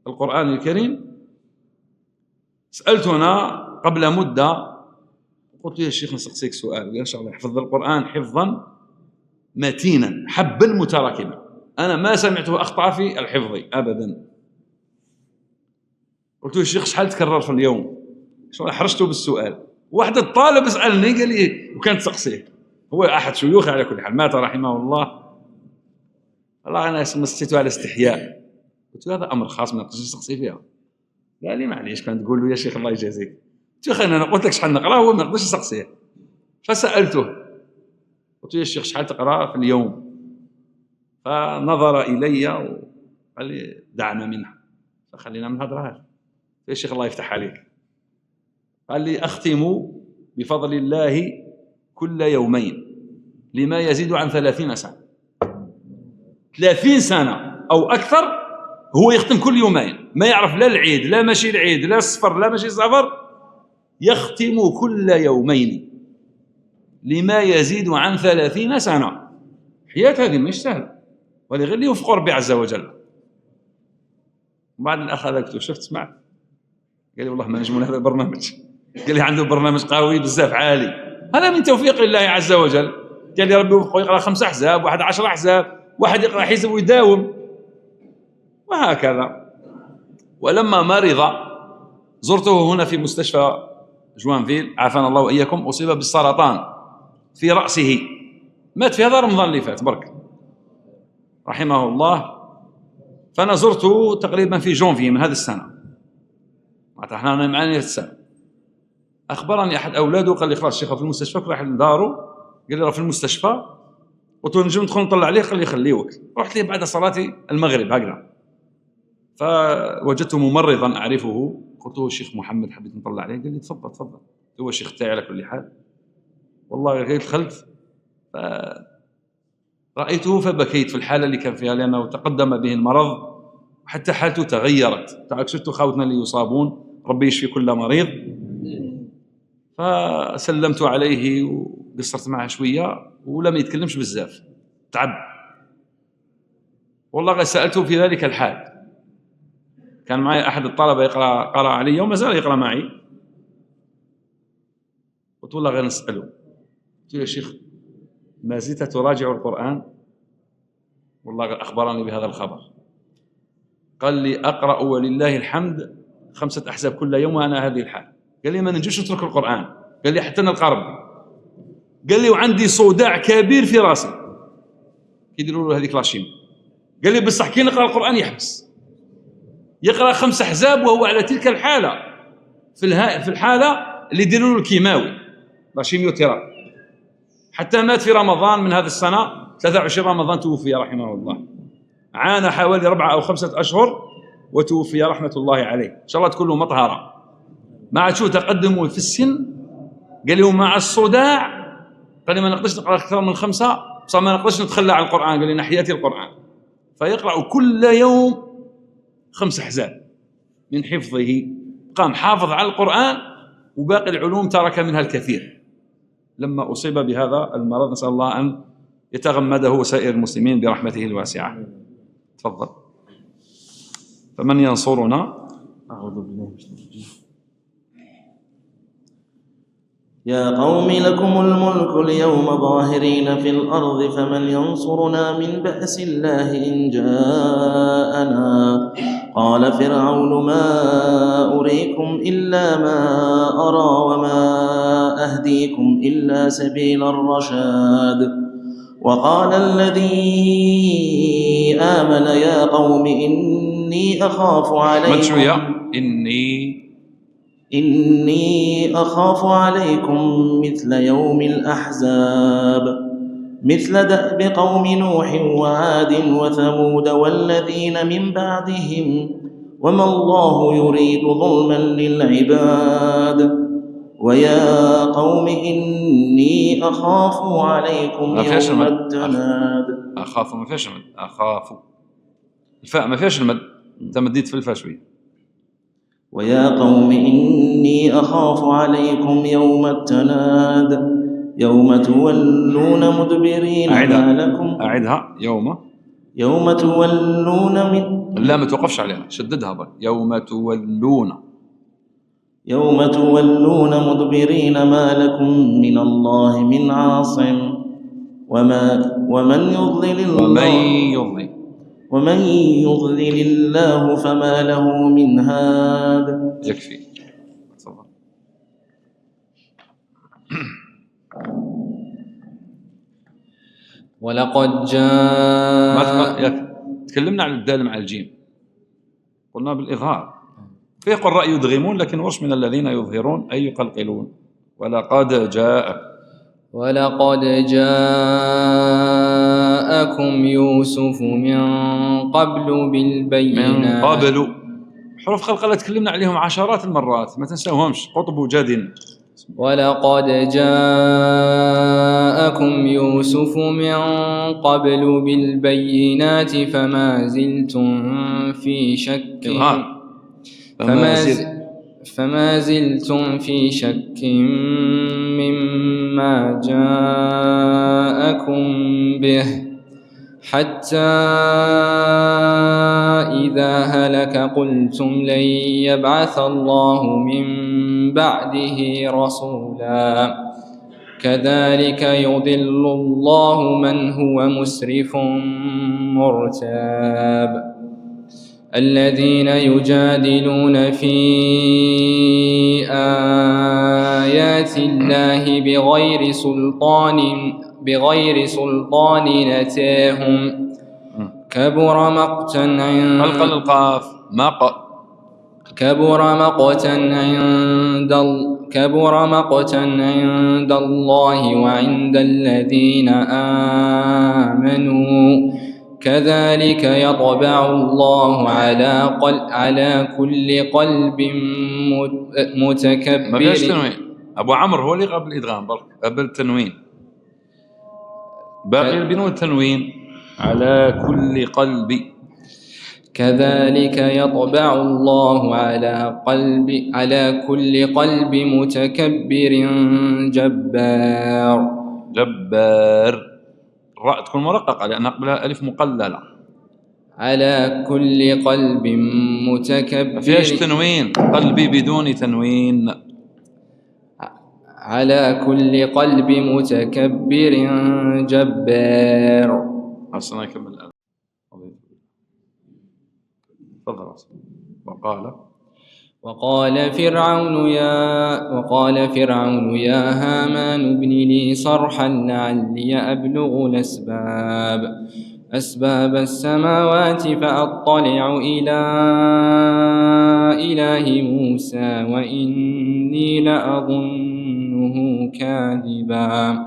القران الكريم. سالته انا قبل مده، قلت له يا شيخ نسقسيك سؤال، قال ان شاء الله يحفظ القران حفظا متينا حبا متراكما، انا ما سمعته اخطا في الحفظ ابدا. قلت له يا شيخ شحال تكرر في اليوم؟ حرجته بالسؤال. واحد الطالب سالني قال لي وكانت تسقسيه، هو احد شيوخي على كل حال مات رحمه الله، والله انا مسيته على استحياء، قلت له هذا امر خاص ما نقدرش نسقسي فيها. قال لي معليش، كان تقول له يا شيخ الله يجازيك. قلت له انا قلت لك شحال نقرا، هو ما يقدرش يسقسيه. فسالته قلت له يا شيخ شحال تقرا في اليوم؟ فنظر الي وقال لي دعنا منها، فخلينا من هذا. يا شيخ الله يفتح عليك، قال لي أختم بفضل الله كل يومين لما يزيد عن 30 سنة. 30 سنة أو أكثر هو يختم كل يومين، ما يعرف لا العيد لا ماشي العيد لا الصفر لا ماشي السفر، يختم كل يومين لما يزيد عن 30 سنة. حياة هذه مش سهلة، ولغير اللي يوفق ربي عز وجل. بعد الأخ هذا شفت سمعت قال لي والله ما نجمون هذا البرنامج، قال لي عنده برنامج قوي بزاف عالي، هذا من توفيق الله عز وجل. قال لي ربي يوفقه يقرأ 5 أحزاب، واحد 10 أحزاب، واحد يقرأ حزب ويداوم، وهكذا. ولما مرض زرته هنا في مستشفى جوانفيل عافانا الله وإياكم، أصيب بالسرطان في رأسه، مات في هذا رمضان اللي فات برك رحمه الله. فأنا زرته تقريبا في جونفي من هذه السنة، احنا معنا السنة. أخبرني أحد أولاده قال لي خلاص الشيخ في المستشفى، راح لداره، قال لي راه في المستشفى. قلت له نجم ندخل نطلع عليه؟ قال لي خليوك. رحت ليه بعد صلاة المغرب هكذا، فوجدته ممرضا أعرفه، قلت له الشيخ محمد حبيت نطلع عليه، قال لي تفضل تفضل، هو الشيخ تاعي على كل حال. والله دخلت رأيته فبكيت في الحالة اللي كان فيها، لأنه تقدم به المرض حتى حالته تغيرت. تعرف شفتوا خاوتنا اللي يصابون، ربي يشفي كل مريض. فسلمت عليه وقصرت معه شوية ولم يتكلمش بزاف، تعب. والله سألته في ذلك الحال، كان معي أحد الطلبة قرأ علي وما زال يقرأ معي، قلت والله غير نسأله، قلت له يا شيخ ما زلت تراجع القرآن؟ والله أخبرني بهذا الخبر، قال لي أقرأ ولله الحمد 5 أحزاب كل يوم وأنا هذه الحال. قال لي ما ننجمش نترك القرآن، قال لي حتى نلقى ربي. قال لي وعندي صداع كبير في راسي، يديروا له هذيك لاشيم. قال لي بصح كي نقرأ القرآن يحبس، يقرأ 5 أحزاب وهو على تلك الحالة، في الحالة اللي يديروا له الكيماوي لاشيميوثيرابي، حتى مات في رمضان من هذه السنة 23 رمضان توفي رحمه الله. عانى حوالي 4 أو 5 أشهر وتوفي رحمة الله عليه، إن شاء الله تكون له مطهرة. ما عاد شو تقدموا في السن، قال لي مع الصداع، قال لي ما نقدرش نقرأ أكثر من 5، بصح ما نقدرش نتخلى عن القرآن، قال لي نحياتي القرآن. فيقرأ كل يوم 5 أحزاب من حفظه، قام حافظ على القرآن وباقي العلوم ترك منها الكثير لما أصيب بهذا المرض. نسأل الله أن يتغمده وسائر المسلمين برحمته الواسعة. تفضل. فمن ينصرنا؟ أعوذ بالله من الشيطان الرجيم. يا قوم لكم الملك اليوم ظاهرين في الأرض فمن ينصرنا من بأس الله إن جاءنا قال فرعون ما أريكم إلا ما أرى وما أهديكم إلا سبيل الرشاد. وقال الذي آمن يا قوم إني أخاف عليكم مثل يوم الأحزاب مثل دأب قوم نوح وعاد وثمود والذين من بعدهم وما الله يريد ظلما للعباد. ويا قوم إني أخاف عليكم يوم التناد. أخاف ما فيش المد، أخاف الفاء ما فيش المد، أنت مديت في الفاء شوي. ويا قوم إني أخاف عليكم يوم التناد يوم تولون مدبرين ما لكم. أعدها. يوم تولون من لا ما توقفش عليها، شددها بقى. يوم تولون مدبرين ما لكم من الله من عاصم. ومن يضلل الله فما له من هاد. يكفي. ولقد جاء تكلمنا عن الدال مع الجيم، قلنا بالإظهار. في قراء يدغمون، لكن ورش من الذين يظهرون أي يقلقلون. ولقد جاءكم يوسف من قبل بالبينات. من قبل حروف قلقلة تكلمنا عليهم عشرات المرات، ما تنساهمش. قطب وجد. ولقد جاءكم يوسف من قبل بالبينات فما زلتم في شك مما جاءكم به حتى إذا هلك قلتم لن يبعث الله من بعده رسولا كذلك يضل الله من هو مسرف مرتاب. الذين يجادلون في آيات الله بغير سلطان أتاهم كبر مقتا عند الله وعند الذين آمنوا كذلك يطبع الله على كل قلب متكبر. ما فيش تنوين. أبو عمرو هو اللي قبل الإدغام قبل التنوين، باقي البنون التنوين على كل قلب. كذلك يطبع الله على كل قلب متكبر جبار. الراء تكون مرققة لأن قبلها ألف مقللة. على كل قلب متكبر. ما فيهاش تنوين، قلبي بدون تنوين. على كل قلب متكبر جبار. أصلا يكمل الآن. تفضل. وقال فرعون يا هامان ابن لي صرحا لعلي أبلغ أسباب السماوات فأطلع إلى إله موسى وإني لأظنه كاذبا.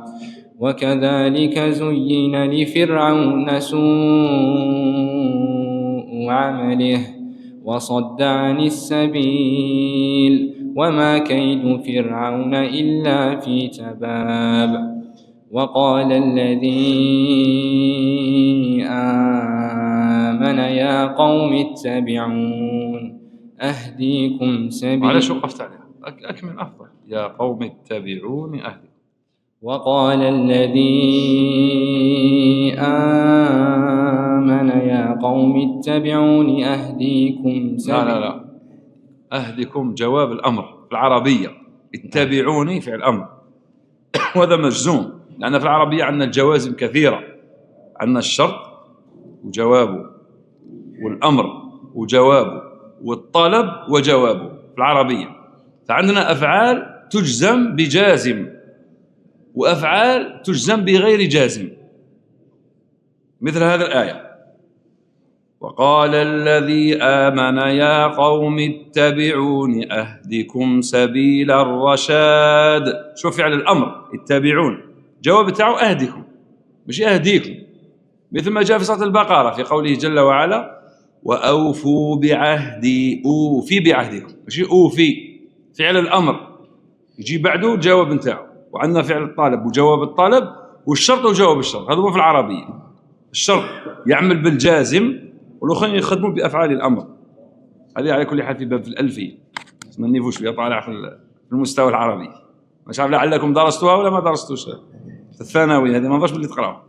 وكذلك زين لفرعون سوء عمله وصد عن السبيل وما كيد فرعون إلا في تباب. وقال الذي آمن يا قوم اتبعون أهديكم سبيل. معلش وقفت عليها، أكمل أفضل. يا قوم اتبعوني أهدي. وقال الذي آمن يا قوم اتبعوني أهديكم سبيل. لا أهديكم جواب الأمر في العربية، اتبعوني فعل الأمر وهذا مجزوم، لأن في العربية عندنا الجوازم كثيرة، عندنا الشرط وجوابه والأمر وجوابه، والطلب وجوابه في العربية. فعندنا أفعال تجزم بجازم وأفعال تجزم بغير جازم، مثل هذه الآية: وقال الذي آمن يا قوم اتبعون أهدكم سبيل الرشاد. شوف فعل الأمر اتبعون، جواب بتاعه أهدكم مش أهديكم، مثل ما جاء في سورة البقرة في قوله جل وعلا: وأوفوا بعهدي، أوفي بعهدكم، مش أوفي. فعل الأمر يجي بعده الجواب بتاعه، وعندنا فعل الطالب وجواب الطالب، والشرط وجواب الشرط. هذا هو في العربية. الشرط يعمل بالجازم، والآخرين يخدموا بأفعال الأمر. هذه على كل حال في باب في الألفية، ما نيفوش فيها، طالع في المستوى العربي. مش عارف لعلكم درستوها ولا ما درستوش في الثانوي. هذه ما نظرش باللي تقراها،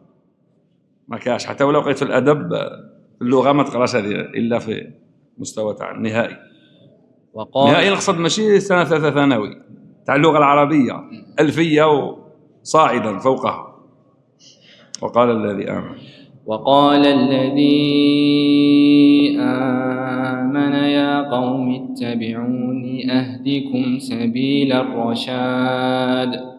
ما كاش. حتى ولو لقيت في الأدب في اللغة ما تقراش هذه إلا في مستوى تاع النهائي. نهائي نقصد ماشي سنة ثالثة ثانوي، تاع اللغة العربية ألفية وصاعدا فوقها. وقال الذي آمن، وقال الذي آمن يا قوم اتبعوني أهدكم سبيل الرشاد.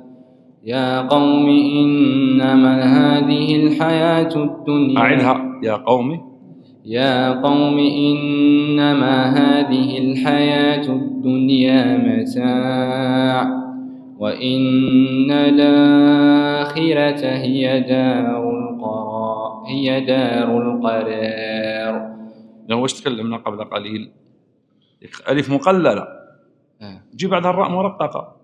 يا قوم إنما هذه الحياة الدنيا. أعدها: يا قوم، يا قوم إنما هذه الحياة الدنيا متاع وإن الآخرة هي دار القرار. لو وش تكلمنا قبل قليل، ألف مقللة جي بعدها الراء مرققة،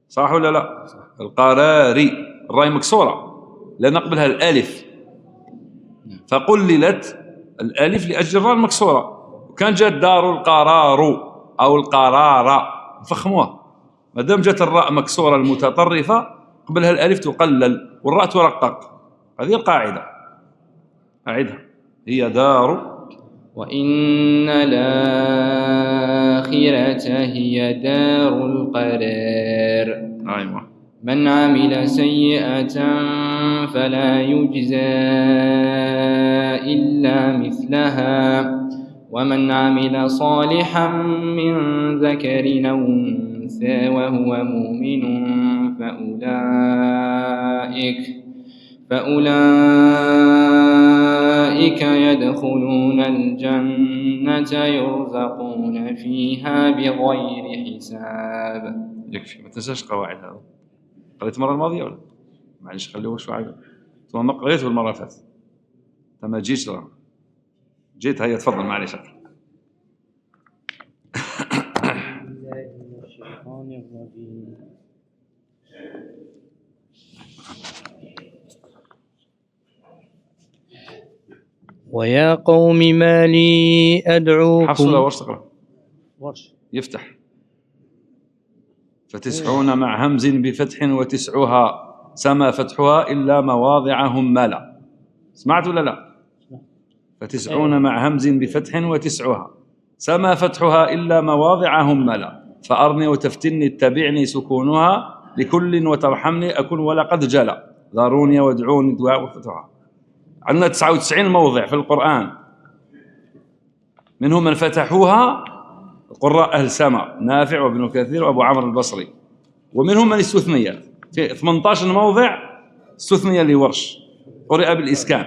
صح ولا لا؟ القراري الراء مكسورة لأن قبلها الألف، فقللت الألف لأجل الراء المكسورة. وكان جاءت دار القرار أو القرار فخموها. ما دام جاءت الراء مكسورة المتطرفة قبلها الألف تقلل والراء ترقق. هذه القاعدة. أعدها: هي دار، وإن الآخرة هي دار القرار. أيوة. من عمل سيئة فلا يجزى إلا مثلها ومن عمل صالحا من ذكر أو أنثى وهو مؤمن فأولئك يدخلون الجنة يرزقون فيها بغير حساب. يكفي، ما تنساش قواعد. هذا قريت المرة الماضية ولا؟ معلش خليه شو عايز. ثم ما قريته المرة اللي فاتت. أنت ما جيتش ترى. جيت، هيا تفضل معلش. ويا قوم ما لي أدعوكم. حفص ولا ورش تقرأ؟ ورش. يفتح. فتسعون مع همز بفتح وتسعها سما فتحها إلا مواضع هملا. سمعت ولا لا؟ فتسعون مع همز بفتح وتسعها سما فتحها إلا مواضع هملا. فأرني وتفتني اتبعني سكونها لكل وترحمني أكون ولقد جلى ذروني وادعوني دعاء وفتحها. عندنا 99 موضع في القرآن، منهم من فتحوها قراء أهل سما نافع وابن كثير وأبو عمرو البصري، ومنهم من استثنيت في 18 موضع استثنية لورش قرئ بالإسكان.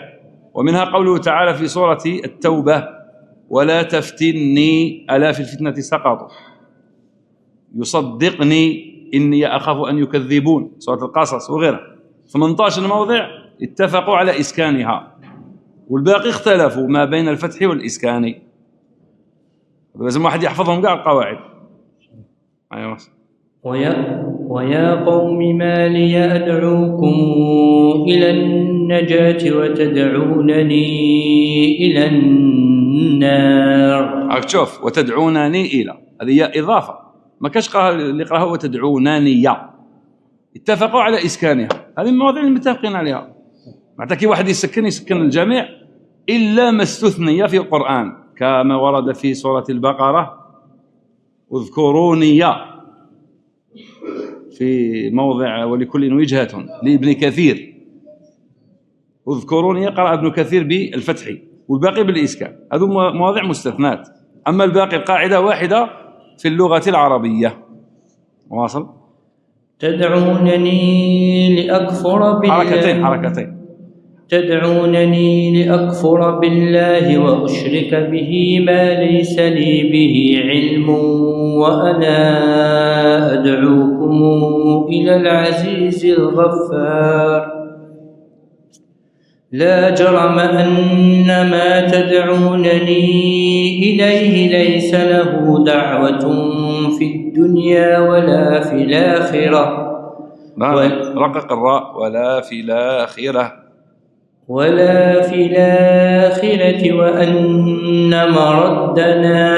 ومنها قوله تعالى في سورة التوبة: ولا تفتني ألا في الفتنة سقطوا يصدقني إني أخاف أن يكذبون، سورة القصص وغيرها. 18 موضع اتفقوا على إسكانها، والباقي اختلفوا ما بين الفتح والإسكان. لازم واحد يحفظهم قاع القواعد. أيوة. ويا قوم ما لي أدعوكم إلى النجاة وتدعونني إلى النار. شوف، وتدعونني إلى، هذه هي إضافة، ما كاش اللي قراها وتدعونني. اتفقوا على إسكانها، هذه المواضيع اللي متفقين عليها. معناتها كي واحد يسكن الجميع إلا ما استثني في القرآن، كما ورد في سورة البقرة: اذكروني في موضع ولكل وجهة لابن كثير. اذكروني قرأ ابن كثير بالفتح، والباقي بالإسكان. هذو مواضع مستثنات. أما الباقي القاعدة واحدة في اللغة العربية. واصل؟ تدعونني لأكفر بالله حركتين تدعونني لأكفر بالله وأشرك به ما ليس لي به علم وأنا أدعوكم إلى العزيز الغفار. لا جرم أن ما تدعونني إليه ليس له دعوة في الدنيا ولا في الآخرة. رقق الراء. ولا في الآخرة وأن مردنا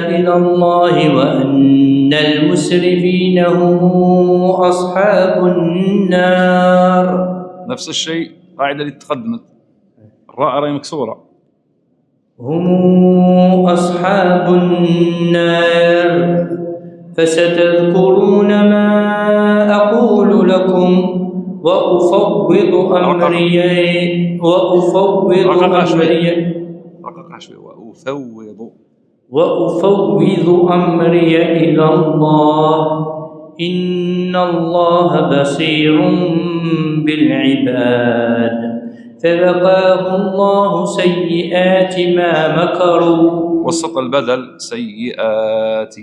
إلى الله وأن المسرفين هم أصحاب النار. نفس الشيء قاعدة اللي تقدمت، الراء راهي مكسورة. هم أصحاب النار فستذكرون ما أقول لكم وأفوض أمري إلى الله إن الله بصير بالعباد. فوقاه الله سيئات ما مكروا. وسط البدل سيئات.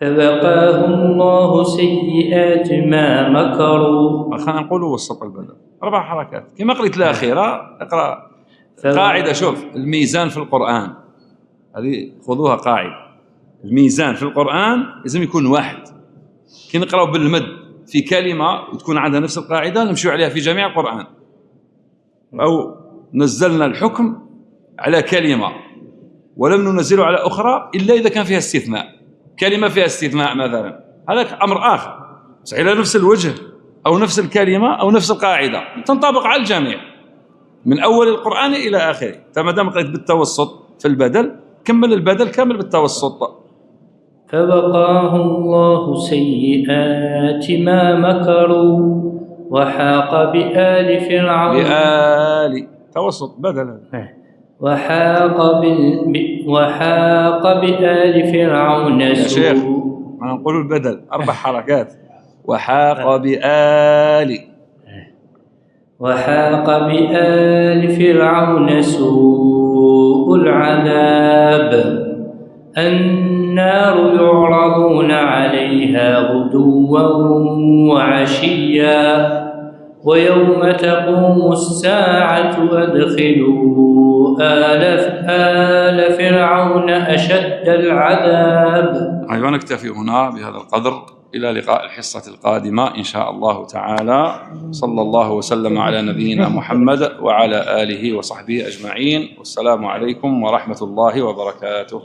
فوقاه الله سيئات ما مكروا. خلينا نقول وسط البدل 4 حركات كما قريت الأخيرة. اقرأ قاعدة. شوف الميزان في القرآن هذه خذوها قاعدة. الميزان في القرآن لازم يكون واحد. كي نقرأ بالمد في كلمة وتكون عندها نفس القاعدة نمشي عليها في جميع القرآن. أو نزلنا الحكم على كلمة ولم ننزله على أخرى إلا إذا كان فيها استثناء. كلمة فيها استثناء مثلا هذا أمر آخر، بس على نفس الوجه أو نفس الكلمة أو نفس القاعدة تنطبق على الجميع من أول القرآن إلى آخره. فما دام قريت بالتوسط في البدل كمل البدل كامل بالتوسط. فوقاه الله سيئات ما مكروا وحاق بآل فرعون. توسط بدل. وحاق بآل فرعون يا شيخ ما نقول البدل 4 حركات. وحاق بآل فرعون سوء العذاب. النار يعرضون عليها غدوا وعشيا ويوم تقوم الساعة أدخلوا آل فرعون أشد العذاب. أيضا نكتفي هنا بهذا القدر. إلى لقاء الحصة القادمة إن شاء الله تعالى. صلى الله وسلم على نبينا محمد وعلى آله وصحبه أجمعين. والسلام عليكم ورحمة الله وبركاته.